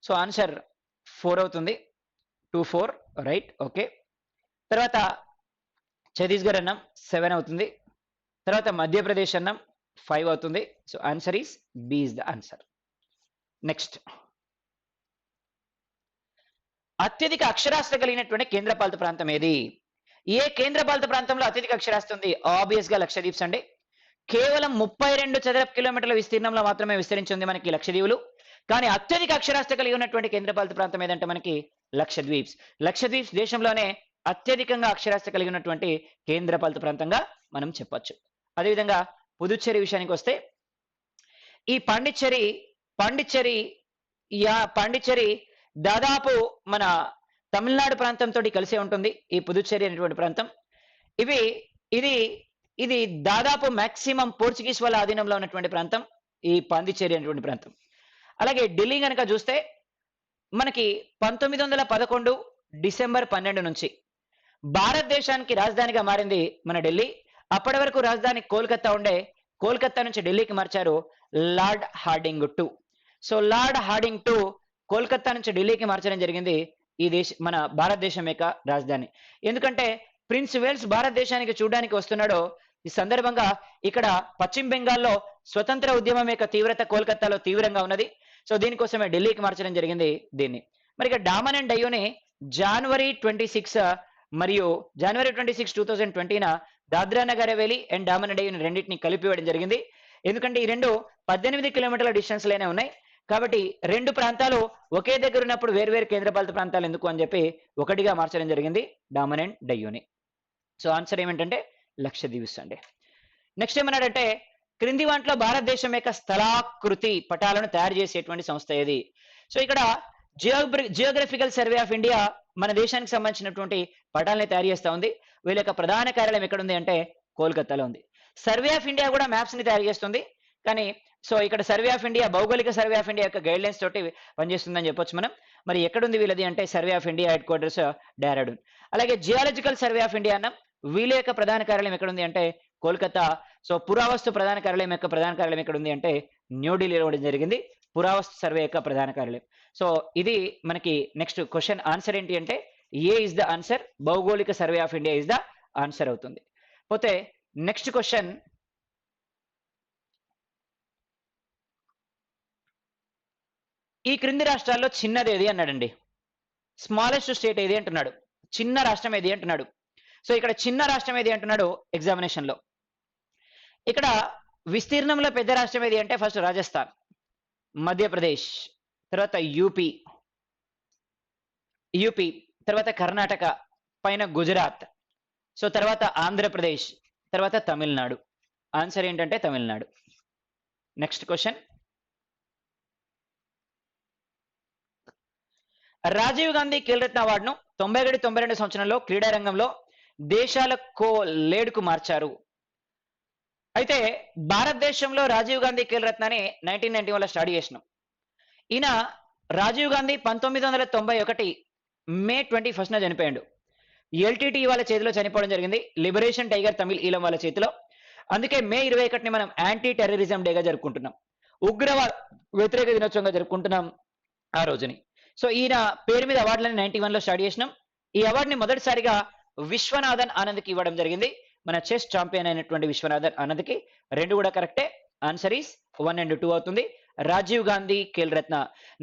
Speaker 2: సో ఆన్సర్ 4 అవుతుంది. 2, 4 రైట్. ఓకే. తర్వాత ఛత్తీస్గఢ్ అన్నాం 7 అవుతుంది. తర్వాత మధ్యప్రదేశ్ అన్నాం 5 అవుతుంది. So answer is B is the answer. Next, అత్యధిక అక్షరాస్యత కలిగినటువంటి కేంద్రపాలిత ప్రాంతం ఏది? ఏ కేంద్రపాలిత ప్రాంతంలో అత్యధిక అక్షరాస్యత ఉంది? ఆబ్వియస్ గా లక్షద్వీప్స్ అండి. కేవలం 32 చదరపు కిలోమీటర్ల విస్తీర్ణంలో మాత్రమే విస్తరించి ఉంది మనకి లక్షద్వీపులు. కానీ అత్యధిక అక్షరాస్యత కలిగి ఉన్నటువంటి కేంద్రపాలిత ప్రాంతం ఏదంటే మనకి లక్షద్వీప్స్. లక్షద్వీప్స్ దేశంలోనే అత్యధికంగా అక్షరాస్యత కలిగి ఉన్నటువంటి కేంద్రపాలిత ప్రాంతంగా మనం చెప్పొచ్చు. అదేవిధంగా పుదుచ్చేరి విషయానికి వస్తే, ఈ పాండిచ్చేరి దాదాపు మన తమిళనాడు ప్రాంతంతో కలిసే ఉంటుంది ఈ పుదుచ్చేరి అనేటువంటి ప్రాంతం. ఇది దాదాపు మాక్సిమం పోర్చుగీస్ వాళ్ళ ఆధీనంలో ఉన్నటువంటి ప్రాంతం ఈ పాండిచ్చేరి అనేటువంటి ప్రాంతం. అలాగే ఢిల్లీ కనుక చూస్తే మనకి 1911 డిసెంబర్ 12 నుంచి భారతదేశానికి రాజధానిగా మారింది మన ఢిల్లీ. అప్పటి వరకు రాజధాని కోల్కతా ఉండే. కోల్కతా నుంచి ఢిల్లీకి మార్చారు lord Hardinge 2. So lord Hardinge 2 Kolkata నుంచి ఢిల్లీకి మార్చడం జరిగింది మన భారతదేశం యొక్క రాజధాని. ఎందుకంటే ప్రిన్స్ వేల్స్ భారతదేశానికి చూడడానికి వస్తున్నాడో ఈ సందర్భంగా ఇక్కడ పశ్చిమ బెంగాల్లో స్వతంత్ర ఉద్యమం యొక్క తీవ్రత కోల్కతాలో తీవ్రంగా ఉన్నది. సో దీనికోసమే ఢిల్లీకి మార్చడం జరిగింది దీన్ని. మరి ఇక డామన్ అండ్ డయ్యూని జనవరి 26 మరియు జనవరి 26, 2020న దాద్రా నగర్ హవేలీ అండ్ డామన్ అండ్ డయ్యూని రెండింటిని కలిపివేయడం జరిగింది. ఎందుకంటే ఈ రెండు 18 కిలోమీటర్ల డిస్టెన్స్ లోనే ఉన్నాయి. కాబట్టి రెండు ప్రాంతాలు ఒకే దగ్గర ఉన్నప్పుడు వేర్వేరు కేంద్రపాలిత ప్రాంతాలు ఎందుకు అని చెప్పి ఒకటిగా మార్చడం జరిగింది డామన్ అండ్ డయ్యూని. సో ఆన్సర్ ఏమిటంటే లక్షద్వీప్స్ అండి. నెక్స్ట్ ఏమన్నాడంటే, క్రింది వాటిలో భారతదేశం యొక్క స్థలాకృతి పటాలను తయారు చేసేటువంటి సంస్థ ఏది? సో ఇక్కడ జియోగ్రఫికల్ సర్వే ఆఫ్ ఇండియా మన దేశానికి సంబంధించినటువంటి పటాలని తయారు చేస్తూ ఉంది. వీళ్ళ యొక్క ప్రధాన కార్యాలయం ఎక్కడ ఉంది అంటే కోల్కతాలో ఉంది. సర్వే ఆఫ్ ఇండియా కూడా మ్యాప్స్ ని తయారు చేస్తుంది. కానీ సో ఇక్కడ సర్వే ఆఫ్ ఇండియా, భౌగోళిక సర్వే ఆఫ్ ఇండియా యొక్క గైడ్ లైన్స్ తోటి పనిచేస్తుందని చెప్పొచ్చు మనం. మరి ఎక్కడుంది వీళ్ళది అంటే survey of India head quarters Dehradun. అలాగే జియాలజికల్ సర్వే ఆఫ్ ఇండియా అన్నాం. వీళ్ళ యొక్క ప్రధాన కార్యాలయం ఎక్కడుంది అంటే కోల్కతా. సో పురావస్తు ప్రధాన కార్యాలయం యొక్క ప్రధాన కార్యాలయం ఎక్కడుంది అంటే న్యూఢిల్లీలో ఇవ్వడం జరిగింది పురావస్తు సర్వే యొక్క ప్రధాన కార్యాలయం. సో ఇది మనకి నెక్స్ట్ క్వశ్చన్ ఆన్సర్ ఏంటి అంటే ఏ ఇస్ ద ఆన్సర్, భౌగోళిక survey of India is the answer అవుతుంది. పోతే నెక్స్ట్ క్వశ్చన్, ఈ క్రింది రాష్ట్రాల్లో చిన్నది ఏది అన్నాడండి. స్మాలెస్ట్ స్టేట్ ఏది అంటున్నాడు, చిన్న రాష్ట్రం ఏది అంటున్నాడు. సో ఇక్కడ చిన్న రాష్ట్రం ఏది అంటున్నాడు ఎగ్జామినేషన్ లో. ఇక్కడ విస్తీర్ణంలో పెద్ద రాష్ట్రం ఏది అంటే ఫస్ట్ రాజస్థాన్, మధ్యప్రదేశ్, తర్వాత యూపీ, తర్వాత కర్ణాటక, పైన గుజరాత్, సో తర్వాత ఆంధ్రప్రదేశ్, తర్వాత తమిళనాడు. ఆన్సర్ ఏంటంటే తమిళనాడు. నెక్స్ట్ క్వశ్చన్, రాజీవ్ గాంధీ ఖేల్రత్న అవార్డును 91-92 సంవత్సరంలో క్రీడా రంగంలో దేశాల లేడుకు మార్చారు. అయితే భారతదేశంలో రాజీవ్ గాంధీ ఖేల్రత్నని 1991లో స్టార్ట్ చేసినాం. ఈయన రాజీవ్ గాంధీ 1991 మే 21న చనిపోయాడు. ఎల్టీటీ వాళ్ళ చేతిలో చనిపోవడం జరిగింది, లిబరేషన్ టైగర్ తమిళ్ ఈలం వాళ్ళ చేతిలో. అందుకే మే 21ని మనం యాంటీ టెర్రరిజం డేగా జరుపుకుంటున్నాం, ఉగ్రవాద వ్యతిరేక దినోత్సవంగా జరుపుకుంటున్నాం ఆ రోజుని. సో ఈయన పేరు మీద అవార్డులని 91లో స్టార్ట్ చేసినాం. ఈ అవార్డుని మొదటిసారిగా విశ్వనాథన్ ఆనంద్కి ఇవ్వడం జరిగింది, మన చెస్ ఛాంపియన్ అయినటువంటి విశ్వనాథన్ ఆనంద్కి. రెండు కూడా కరెక్టే. ఆన్సర్ ఈస్ 1 and 2 అవుతుంది. రాజీవ్ గాంధీ ఖేల్ రత్న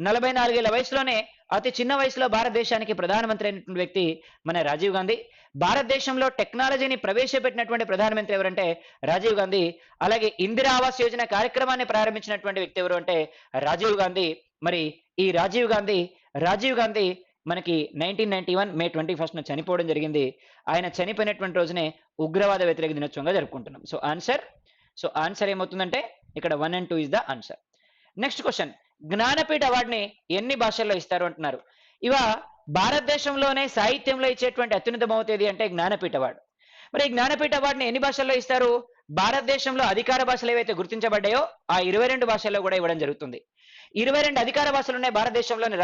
Speaker 2: 44 ఏళ్ల వయసులోనే అతి చిన్న వయసులో భారతదేశానికి ప్రధానమంత్రి అయినటువంటి వ్యక్తి మన రాజీవ్ గాంధీ. భారతదేశంలో టెక్నాలజీని ప్రవేశపెట్టినటువంటి ప్రధానమంత్రి ఎవరంటే రాజీవ్ గాంధీ. అలాగే ఇందిరా ఆవాస్ యోజన కార్యక్రమాన్ని ప్రారంభించినటువంటి వ్యక్తి ఎవరు అంటే రాజీవ్ గాంధీ. మరి ఈ రాజీవ్ గాంధీ మనకి 1991 మే 21న చనిపోవడం జరిగింది. ఆయన చనిపోయినటువంటి రోజునే ఉగ్రవాద వ్యతిరేక దినోత్సవంగా జరుపుకుంటున్నాం. సో ఆన్సర్ ఏమవుతుందంటే ఇక్కడ 1 and 2 is the answer. Next question, Jnanpith అవార్డుని ఎన్ని భాషల్లో ఇస్తారు అంటున్నారు. ఇవ భారతదేశంలోనే సాహిత్యంలో ఇచ్చేటువంటి అత్యున్నత బహుమతి ఏది అంటే జ్ఞానపీఠ అవార్డు. మరి జ్ఞానపీఠ అవార్డుని ఎన్ని భాషల్లో ఇస్తారు భారతదేశంలో అధికార భాషలు ఏవైతే గుర్తించబడ్డాయో ఆ 22 భాషల్లో కూడా ఇవ్వడం జరుగుతుంది. 22 అధికార భాషలు ఉన్నాయి భారతదేశంలోని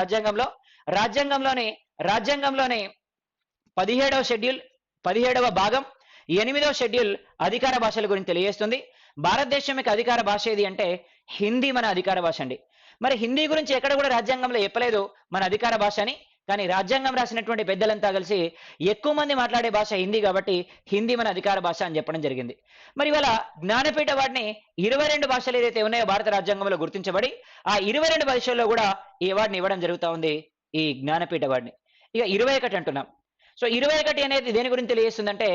Speaker 2: రాజ్యాంగంలోని 17వ షెడ్యూల్ 17వ భాగం 8వ షెడ్యూల్ అధికార భాషల గురించి తెలియజేస్తుంది. భారతదేశం యొక్క అధికార భాష ఏది అంటే హిందీ మన అధికార భాష అండి. మరి హిందీ గురించి ఎక్కడ కూడా రాజ్యాంగంలో చెప్పలేదు మన అధికార భాష అని. కానీ రాజ్యాంగం రాసినటువంటి పెద్దలంతా కలిసి ఎక్కువ మంది మాట్లాడే భాష హిందీ కాబట్టి హిందీ మన అధికార భాష అని చెప్పడం జరిగింది. మరి ఇవాళ జ్ఞానపీఠ అవార్డుని 22 భాషలు ఏదైతే ఉన్నాయో భారత రాజ్యాంగంలో గుర్తించబడి ఆ 22 భాషల్లో కూడా ఈ అవార్డుని ఇవ్వడం జరుగుతూ ఉంది, ఈ జ్ఞానపీఠ అవార్డుని. ఇక 21 అంటున్నాం. సో 21 అనేది దేని గురించి తెలియజేస్తుందంటే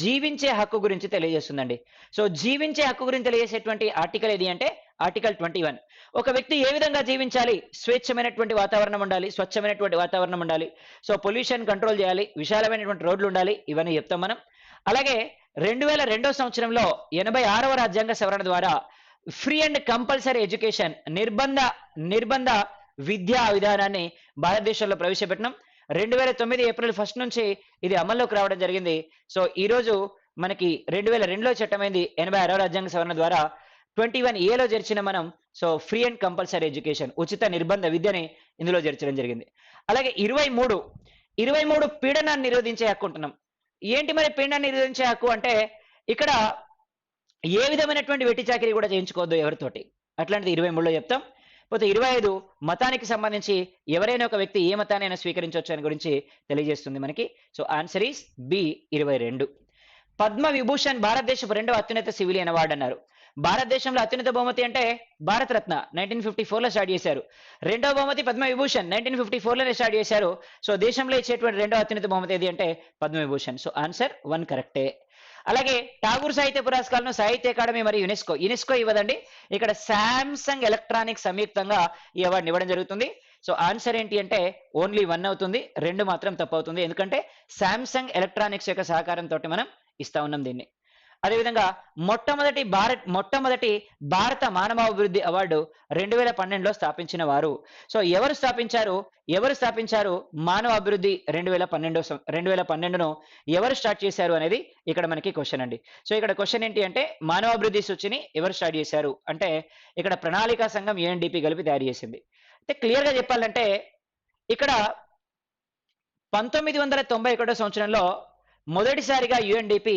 Speaker 2: జీవించే హక్కు గురించి తెలియజేస్తుందండి. సో జీవించే హక్కు గురించి తెలియజేసేటువంటి ఆర్టికల్ ఏది అంటే ఆర్టికల్ 21. ఒక వ్యక్తి ఏ విధంగా జీవించాలి, స్వేచ్ఛమైనటువంటి వాతావరణం ఉండాలి, స్వచ్ఛమైనటువంటి వాతావరణం ఉండాలి, సో పొల్యూషన్ కంట్రోల్ చేయాలి, విశాలమైనటువంటి రోడ్లు ఉండాలి, ఇవన్నీ చెప్తాం మనం. అలాగే 2002 సంవత్సరంలో 86వ రాజ్యాంగ సవరణ ద్వారా ఫ్రీ అండ్ కంపల్సరీ ఎడ్యుకేషన్ నిర్బంధ విద్యా విధానాన్ని భారతదేశంలో ప్రవేశపెట్టినాం. 2009 ఏప్రిల్ 1 నుంచి ఇది అమల్లోకి రావడం జరిగింది. సో ఈ రోజు మనకి 2002లో చట్టమైంది 86వ రాజ్యాంగ సవరణ ద్వారా 21A చేర్చిన మనం so free and compulsory education ఉచిత నిర్బంధ విద్యని ఇందులో చేర్చడం జరిగింది. అలాగే 23 పీడనాన్ని నిరోధించే హక్కు ఉంటున్నాం. ఏంటి మరి పీడనాన్ని నిరోధించే హక్కు అంటే ఇక్కడ ఏ విధమైనటువంటి వెట్టి చాకిరీ కూడా చేయించుకోవద్దు ఎవరితోటి, అట్లాంటిది 23లో చెప్తాం. పోతే 25 మతానికి సంబంధించి ఎవరైనా ఒక వ్యక్తి ఏ మతాన్ని స్వీకరించవచ్చు అని గురించి తెలియజేస్తుంది మనకి. So answer is B 22. Padma Vibhushan భారతదేశపు 2వ అత్యున్నత సివిలియన్ అవార్డు అన్నారు. భారతదేశంలో అత్యున్నత బహుమతి అంటే భారతరత్న 1954లో స్టార్ట్ చేశారు. 2వ బహుమతి పద్మ విభూషణ్ 1954లోనే స్టార్ట్ చేశారు. సో దేశంలో ఇచ్చేటువంటి 2వ అత్యున్నత బహుమతి ఏది అంటే పద్మ విభూషణ్. సో ఆన్సర్ 1 కరెక్టే. అలాగే ఠాగూర్ సాహిత్య పురస్కారాలను సాహిత్య అకాడమీ మరియు యునెస్కో ఇవ్వదండి. ఇక్కడ శాంసంగ్ ఎలక్ట్రానిక్స్ సంయుక్తంగా ఈ అవార్డుని ఇవ్వడం జరుగుతుంది. సో ఆన్సర్ ఏంటి అంటే ఓన్లీ 1 అవుతుంది, 2 మాత్రం తప్పు అవుతుంది. ఎందుకంటే శాంసంగ్ ఎలక్ట్రానిక్స్ యొక్క సహకారంతో మనం ఇస్తా ఉన్నాం దీన్ని. అదేవిధంగా మొట్టమొదటి భారత మానవాభివృద్ధి అవార్డు 2012లో స్థాపించిన వారు. సో ఎవరు స్థాపించారు మానవ అభివృద్ధి 2012ను ఎవరు స్టార్ట్ చేశారు అనేది ఇక్కడ మనకి క్వశ్చన్ అండి. సో ఇక్కడ క్వశ్చన్ ఏంటి అంటే మానవాభివృద్ధి సూచిని ఎవరు స్టార్ట్ చేశారు అంటే ఇక్కడ ప్రణాళికా సంఘం UNDP కలిపి తయారు చేసింది. అంటే క్లియర్ గా చెప్పాలంటే ఇక్కడ 1991 సంవత్సరంలో మొదటిసారిగా UNDP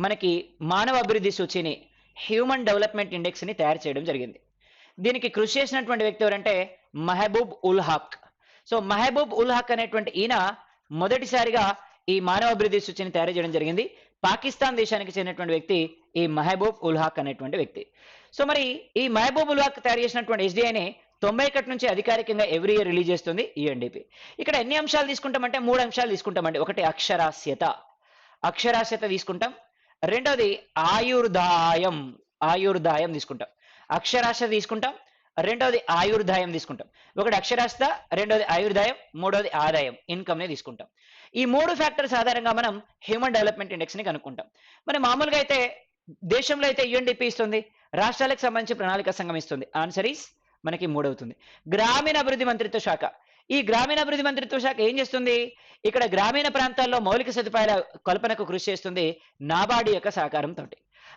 Speaker 2: మనకి మానవ అభివృద్ధి సూచిని హ్యూమన్ డెవలప్మెంట్ ఇండెక్స్ ని తయారు చేయడం జరిగింది. దీనికి కృషి చేసినటువంటి వ్యక్తి ఎవరంటే మహబూబ్ ఉల్ హక్. సో మహబూబ్ ఉల్ హక్ అనేటువంటి ఈయన మొదటిసారిగా ఈ మానవ అభివృద్ధి సూచిని తయారు చేయడం జరిగింది. పాకిస్తాన్ దేశానికి చెందినటువంటి వ్యక్తి ఈ మహబూబ్ ఉల్ హక్ అనేటువంటి వ్యక్తి. సో మరి ఈ మహబూబ్ ఉల్ హక్ తయారు చేసినటువంటి SDIని 91 నుంచి అధికారికంగా ఎవ్రీ ఇయర్ రిలీజ్ చేస్తుంది UNDP. ఇక్కడ ఎన్ని అంశాలు తీసుకుంటామంటే 3 అంశాలు తీసుకుంటామండి. ఒకటి అక్షరాస్యత తీసుకుంటాం. రెండోది ఆయుర్దాయం తీసుకుంటాం. అక్షరాస్యత తీసుకుంటాం, రెండోది ఆయుర్దాయం తీసుకుంటాం. ఒకటి అక్షరాస్యత, రెండోది ఆయుర్దాయం, మూడోది ఆదాయం ఇన్కమ్ ని తీసుకుంటాం. ఈ 3 ఫ్యాక్టర్స్ ఆధారంగా మనం హ్యూమన్ డెవలప్మెంట్ ఇండెక్స్ ని కనుక్కుంటాం. మరి మామూలుగా అయితే దేశంలో అయితే UNDP ఇస్తుంది, రాష్ట్రాలకు సంబంధించి ప్రణాళిక సంఘం ఇస్తుంది. ఆన్సర్ ఈస్ మనకి 3 అవుతుంది. గ్రామీణ అభివృద్ధి మంత్రిత్వ శాఖ. ఈ గ్రామీణ అభివృద్ధి మంత్రిత్వ శాఖ ఏం చేస్తుంది, ఇక్కడ గ్రామీణ ప్రాంతాల్లో మౌలిక సదుపాయాల కల్పనకు కృషి చేస్తుంది నాబార్డు యొక్క సహకారంతో.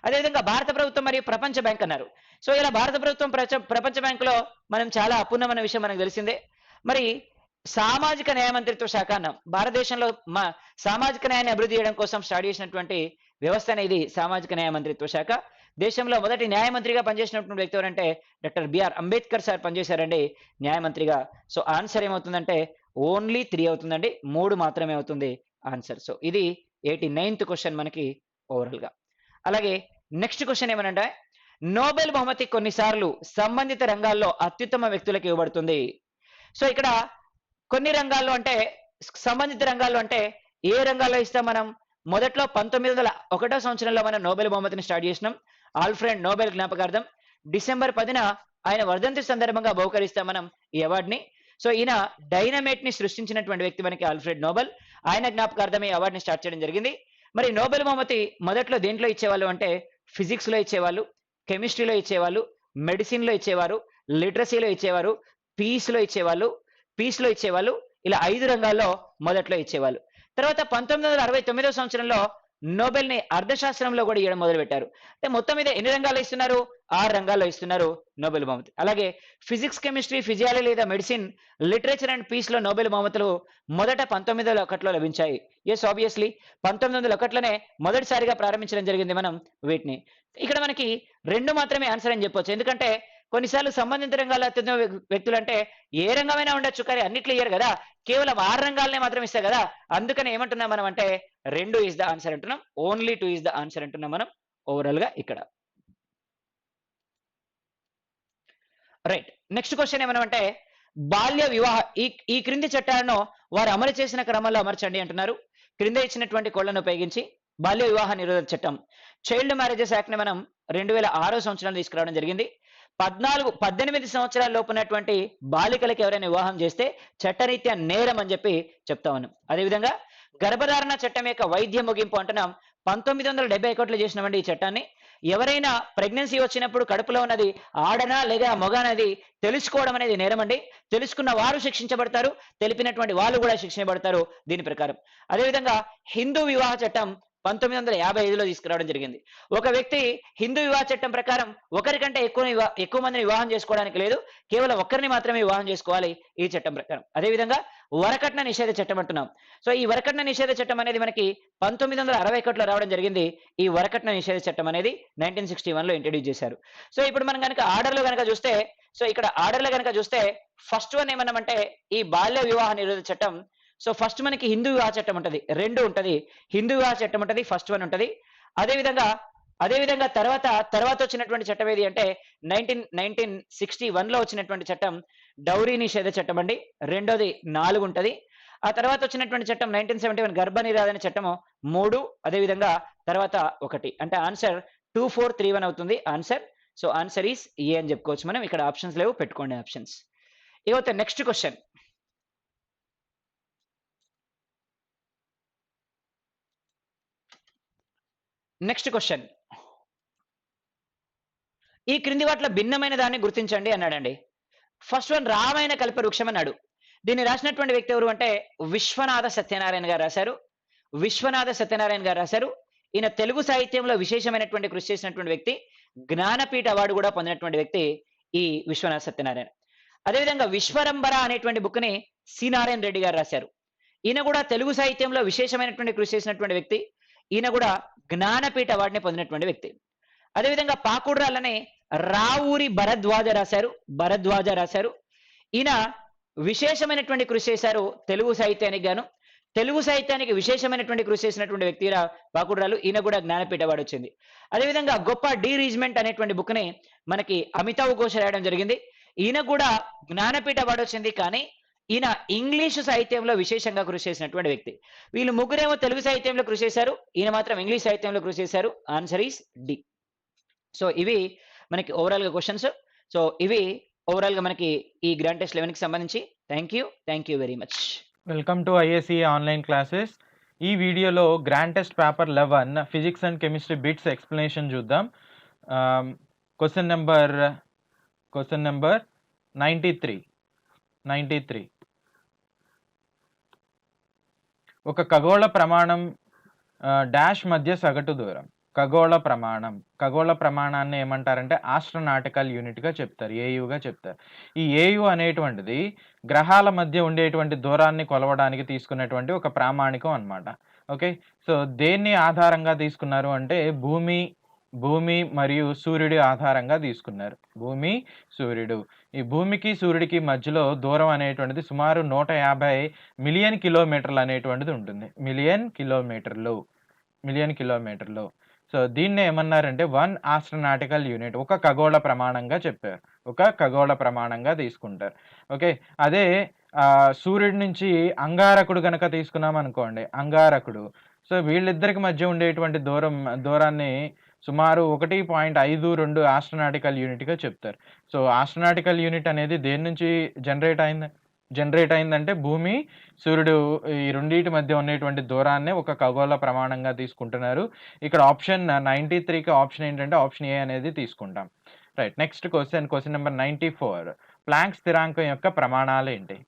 Speaker 2: అదేవిధంగా భారత ప్రభుత్వం మరియు ప్రపంచ బ్యాంక్ అన్నారు. సో ఇలా భారత ప్రభుత్వం ప్రపంచ బ్యాంకులో మనం చాలా అపున్నమైన విషయం మనకు తెలిసిందే. మరి సామాజిక న్యాయ మంత్రిత్వ శాఖ అన్నాం. భారతదేశంలో సామాజిక న్యాయాన్ని అభివృద్ధి చేయడం కోసం స్టార్ట్ చేసినటువంటి వ్యవస్థ అనేది సామాజిక న్యాయ మంత్రిత్వ శాఖ. దేశంలో మొదటి న్యాయమంత్రిగా పనిచేసినటువంటి వ్యక్తి ఎవరంటే డాక్టర్ బిఆర్ అంబేద్కర్ సార్ పనిచేశారండి న్యాయమంత్రిగా. సో ఆన్సర్ ఏమవుతుందంటే ఓన్లీ 3 అవుతుందండి, 3 మాత్రమే అవుతుంది ఆన్సర్. సో ఇది 89th క్వశ్చన్ మనకి ఓవరాల్ గా. అలాగే నెక్స్ట్ క్వశ్చన్ ఏమనంటే నోబెల్ బహుమతి కొన్నిసార్లు సంబంధిత రంగాల్లో అత్యుత్తమ వ్యక్తులకు ఇవ్వబడుతుంది. సో ఇక్కడ కొన్ని రంగాల్లో అంటే సంబంధిత రంగాల్లో అంటే ఏ రంగాల్లో ఇస్తాం మనం? మొదట్లో 1901 సంవత్సరంలో మనం నోబెల్ బహుమతిని స్టార్ట్ చేసినాం. ఆల్ఫ్రెడ్ నోబెల్ జ్ఞాపకార్థం డిసెంబర్ 10న ఆయన వర్ధంతి సందర్భంగా బహుకరిస్తాం మనం ఈ అవార్డుని. సో ఈయన డైనమైట్ ని సృష్టించినటువంటి వ్యక్తి మనకి ఆల్ఫ్రెడ్ నోబెల్. ఆయన జ్ఞాపకార్థం ఈ అవార్డుని స్టార్ట్ చేయడం జరిగింది. మరి నోబెల్ బహుమతి మొదట్లో దేంట్లో ఇచ్చేవాళ్ళు అంటే ఫిజిక్స్ లో ఇచ్చేవాళ్ళు, కెమిస్ట్రీలో ఇచ్చేవాళ్ళు, మెడిసిన్ లో ఇచ్చేవారు, లిటరసీలో ఇచ్చేవారు, పీస్ లో ఇచ్చేవాళ్ళు, ఇలా 5 రంగాల్లో మొదట్లో ఇచ్చేవాళ్ళు. తర్వాత 1969 సంవత్సరంలో నోబెల్ని అర్థశాస్త్రంలో కూడా ఇవ్వడం మొదలుపెట్టారు. అంటే మొత్తం మీద ఎన్ని రంగాల్లో ఇస్తున్నారు? 6 రంగాల్లో ఇస్తున్నారు నోబెల్ బహుమతి. అలాగే ఫిజిక్స్, కెమిస్ట్రీ, ఫిజియాలజీ లేదా మెడిసిన్, లిటరేచర్ అండ్ పీస్‌లో నోబెల్ బహుమతులు మొదట 1901లో లభించాయి. యెస్ ఆబ్వియస్లీ 1901లోనే మొదటిసారిగా ప్రారంభించడం జరిగింది మనం వీటిని. ఇక్కడ మనకి 2 మాత్రమే ఆన్సర్ అని చెప్పొచ్చు. ఎందుకంటే కొన్నిసార్లు సంబంధిత రంగాల్లో అత్యుత్తమ వ్యక్తులంటే ఏ రంగమైనా ఉండొచ్చు. కానీ అన్నిట్లో ఇయ్యరు గదా! కేవలం 6 రంగాలనే మాత్రం ఇస్తారు గదా! అందుకని ఏమంటున్నాం మనం అంటే 2 ఈస్ ద ఆన్సర్ అంటున్నాం. ఓన్లీ 2 ఈస్ ద ఆన్సర్ అంటున్నాం మనం ఓవరాల్‌గా ఇక్కడ. రైట్. నెక్స్ట్ క్వెషన్ ఏమన్నామంటే బాల్య వివాహ ఈ క్రింది చట్టాలను వారు అమలు చేసిన క్రమంలో అమర్చండి అంటున్నారు. క్రింద ఇచ్చినటువంటి కోడ్లను ఉపయోగించి బాల్య వివాహ నిరోధక చట్టం చైల్డ్ మ్యారేజెస్ యాక్ట్‌ని మనం 2006 సంవత్సరంలో తీసుకురావడం జరిగింది. 18 సంవత్సరాల లోపు ఉన్నటువంటి బాలికలకు ఎవరైనా వివాహం చేస్తే చట్టరీత్యా నేరం అని చెప్పి చెప్తా ఉన్నాం. అదేవిధంగా గర్భధారణ చట్టం యొక్క వైద్య ముగింపు అంటున్నాం. 1971లో చేసినామండి ఈ చట్టాన్ని. ఎవరైనా ప్రెగ్నెన్సీ వచ్చినప్పుడు కడుపులో ఉన్నది ఆడనా లేదా మగ అనేది తెలుసుకోవడం అనేది నేరం అండి. తెలుసుకున్న వారు శిక్షించబడతారు. తెలిపినటువంటి వాళ్ళు కూడా శిక్షించబడతారు దీని ప్రకారం. అదేవిధంగా హిందూ వివాహ చట్టం 1955లో తీసుకురావడం జరిగింది. ఒక వ్యక్తి హిందూ వివాహ చట్టం ప్రకారం ఒకరికంటే ఎక్కువ మందిని వివాహం చేసుకోవడానికి లేదు. కేవలం ఒక్కరిని మాత్రమే వివాహం చేసుకోవాలి ఈ చట్టం ప్రకారం. అదేవిధంగా వరకట్న నిషేధ చట్టం అంటున్నాం. సో ఈ వరకట్న నిషేధ చట్టం అనేది మనకి 1961లో రావడం జరిగింది. ఈ వరకట్న నిషేధ చట్టం అనేది 1961లో ఇంట్రడ్యూస్ చేశారు. సో ఇప్పుడు మనం గనక ఆర్డర్‌లో గనక చూస్తే ఇక్కడ ఆర్డర్‌లో గనక చూస్తే ఫస్ట్ వన్ ఏమన్నామంటే ఈ బాల్య వివాహ నిరోధక చట్టం. సో ఫస్ట్ మనకి హిందూ వివాహ చట్టం ఉంటది. 2 ఉంటది. హిందూ వివాహ చట్టం ఉంటది. ఫస్ట్ వన్ ఉంటది. అదేవిధంగా తర్వాత వచ్చినటువంటి చట్టం ఏది అంటే 1961లో వచ్చినటువంటి చట్టం డౌరీ నిషేధ చట్టం అండి. రెండోది 4 ఉంటది. ఆ తర్వాత వచ్చినటువంటి చట్టం 1971 గర్భ నిరోధన చట్టము 3 అదేవిధంగా తర్వాత 1 అంటే ఆన్సర్ 2, 4, 3, 1 అవుతుంది ఆన్సర్. సో ఆన్సర్ ఈస్ ఏ అని చెప్పుకోవచ్చు మనం. ఇక్కడ ఆప్షన్స్ లేవు పెట్టుకోండి ఆప్షన్స్. ఇకపోతే నెక్స్ట్ క్వశ్చన్. Next question. ఈ క్రింది వాటిలో భిన్నమైన దాన్ని గుర్తించండి అన్నాడండి. ఫస్ట్ వన్ రామాయణ కల్పవృక్షం అన్నాడు. దీన్ని రాసినటువంటి వ్యక్తి ఎవరు అంటే విశ్వనాథ సత్యనారాయణ గారు రాశారు. విశ్వనాథ సత్యనారాయణ గారు రాశారు. ఈయన తెలుగు సాహిత్యంలో విశేషమైనటువంటి కృషి చేసినటువంటి వ్యక్తి. జ్ఞానపీఠ అవార్డు కూడా పొందినటువంటి వ్యక్తి ఈ విశ్వనాథ సత్యనారాయణ. అదేవిధంగా విశ్వరంభర అనేటువంటి బుక్‌ని సి నారాయణ రెడ్డి గారు రాశారు. ఈయన కూడా తెలుగు సాహిత్యంలో విశేషమైనటువంటి కృషి చేసినటువంటి వ్యక్తి. ఈయన కూడా జ్ఞానపీఠ అవార్డుని పొందినటువంటి వ్యక్తి. అదేవిధంగా పాకుడ్రాళ్ళని రావూరి భరద్వాజ రాశారు. ఈయన విశేషమైనటువంటి కృషి చేశారు తెలుగు సాహిత్యానికి గాను. తెలుగు సాహిత్యానికి విశేషమైనటువంటి కృషి చేసినటువంటి వ్యక్తి పాకుడ్రాలు. ఈయన కూడా జ్ఞానపీఠ అవార్డు వచ్చింది. అదేవిధంగా గొప్ప డీరీజ్మెంట్ అనేటువంటి బుక్‌ని మనకి అమితావ్ ఘోష్ రాయడం జరిగింది. ఈయన కూడా జ్ఞానపీఠ అవార్డు వచ్చింది. కానీ ఈయన ఇంగ్లీషు సాహిత్యంలో విశేషంగా కృషి చేసినటువంటి వ్యక్తి. వీళ్ళు ముగ్గురేమో తెలుగు సాహిత్యంలో కృషి చేశారు. ఈయన మాత్రం ఇంగ్లీష్ సాహిత్యంలో కృషి చేశారు. Answer is D. సో ఇవి మనకి ఓవరాల్‌గా క్వెషన్స్. సో ఇవి ఓవరాల్‌గా మనకి ఈ గ్రాండ్ టెస్ట్ 11కి సంబంధించి. Thank you very much.
Speaker 3: Welcome to IAC online classes. ఈ వీడియోలో grand test paper 11 physics and chemistry bits explanation చూద్దాం. Question number 93. ఒక ఖగోళ ప్రమాణం డాష్ మధ్య సగటు దూరం. ఖగోళ ప్రమాణాన్ని ఏమంటారంటే ఆస్ట్రోనాటికల్ యూనిట్గా చెప్తారు, ఏయుగా చెప్తారు. ఈ ఏయు అనేటువంటిది గ్రహాల మధ్య ఉండేటువంటి దూరాన్ని కొలవడానికి తీసుకున్నటువంటి ఒక ప్రామాణికం అన్నమాట. ఓకే, సో దేన్ని ఆధారంగా తీసుకున్నారు అంటే భూమి మరియు సూర్యుడి ఆధారంగా తీసుకున్నారు. సూర్యుడు. ఈ భూమికి సూర్యుడికి మధ్యలో దూరం అనేటువంటిది సుమారు 150 మిలియన్ కిలోమీటర్లు అనేటువంటిది ఉంటుంది. మిలియన్ కిలోమీటర్లు. సో దీన్ని ఏమన్నారంటే 1 ఆస్ట్రోనాటికల్ యూనిట్, ఒక ఖగోళ ప్రమాణంగా చెప్పారు. ఒక ఖగోళ ప్రమాణంగా తీసుకుంటారు. ఓకే, అదే సూర్యుడి నుంచి అంగారకుడు కనుక తీసుకున్నాం అనుకోండి, అంగారకుడు. సో వీళ్ళిద్దరికి మధ్య ఉండేటువంటి దూరాన్ని సుమారు 1.52 ఆస్ట్రోనాటికల్ యూనిట్గా చెప్తారు. సో ఆస్ట్రోనాటికల్ యూనిట్ అనేది దేని నుంచి జనరేట్ అయిందంటే భూమి సూర్యుడు ఈ రెండింటి మధ్య ఉండేటువంటి దూరాన్ని ఒక ఖగోళ ప్రమాణంగా తీసుకుంటున్నారు. ఇక్కడ ఆప్షన్ 93కి ఆప్షన్ ఏంటంటే ఆప్షన్ ఏ అనేది తీసుకుంటాం. Right, next question number 94. Planck స్థిరాంకం యొక్క ప్రమాణాలు ఏంటి?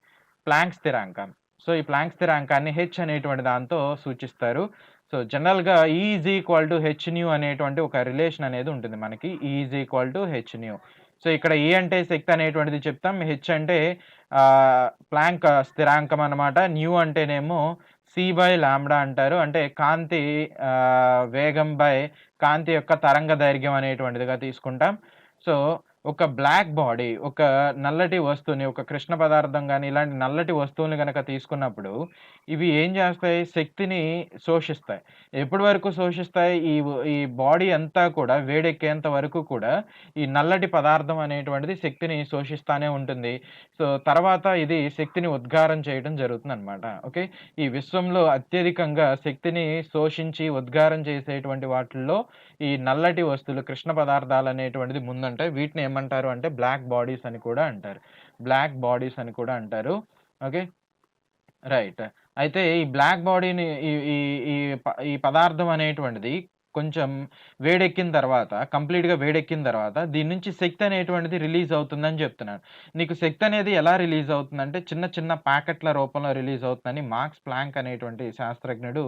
Speaker 3: ప్లాంక్ స్థిరాంకం. సో ఈ ప్లాంక్ స్థిరాంకాన్ని హెచ్ అనేటువంటి దాంతో సూచిస్తారు. సో, జనరల్‌గా E is equal to h nu అనేటువంటి ఒక రిలేషన్ అనేది ఉంటుంది మనకి. E is equal to h nu. So, ఇక్కడ E అంటే శక్తి అనేటువంటిది చెప్తాం. హెచ్ అంటే ప్లాంక్ స్థిరాంకం అనమాట. న్యూ అంటేనేమో C/లాంబ్డా అంటారు. అంటే కాంతి వేగం బై కాంతి యొక్క తరంగ దైర్ఘ్యం అనేటువంటిదిగా తీసుకుంటాం. సో, ఒక బ్లాక్ బాడీ, ఒక నల్లటి వస్తువుని, ఒక కృష్ణ పదార్థం గాని, ఇలాంటి నల్లటి వస్తువుల్ని గనక తీసుకున్నప్పుడు, ఇవి ఏం చేస్తాయి? శక్తిని శోషిస్తాయి. ఎప్పటి వరకు శోషిస్తాయి? ఈ బాడీ అంతా కూడా వేడెక్కేంత వరకు కూడా, ఈ నల్లటి పదార్థం అనేటువంటిది శక్తిని శోషిస్తానే ఉంటుంది. సో, తర్వాత ఇది శక్తిని ఉద్గారం చేయడం జరుగుతుందనమాట. ఓకే. ఈ విశ్వంలో అత్యధికంగా శక్తిని శోషించి, ఉద్గారం చేసేటువంటి వాటిల్లో ఈ నల్లటి వస్తువులు, కృష్ణ పదార్థాలనేటువంటిది ముందుంటాయి. వీటిని ఏమంటారు అంటే బ్లాక్ బాడీస్ అని కూడా అంటారు. బ్లాక్ బాడీస్ అని కూడా అంటారు. ఓకే. రైట్. అయితే ఈ బ్లాక్ బాడీని ఈ ఈ ఈ ఈ పదార్థం అనేటువంటిది కొంచెం వేడెక్కిన తర్వాత, కంప్లీట్‌గా వేడెక్కిన తర్వాత దీని నుంచి శక్తి అనేటువంటిది రిలీజ్ అవుతుందని చెప్తున్నాను. నీకు శక్తి అనేది ఎలా రిలీజ్ అవుతుందంటే చిన్న చిన్న ప్యాకెట్ల రూపంలో రిలీజ్ అవుతుందని మార్క్స్ ప్లాంక్ అనేటువంటి శాస్త్రజ్ఞుడు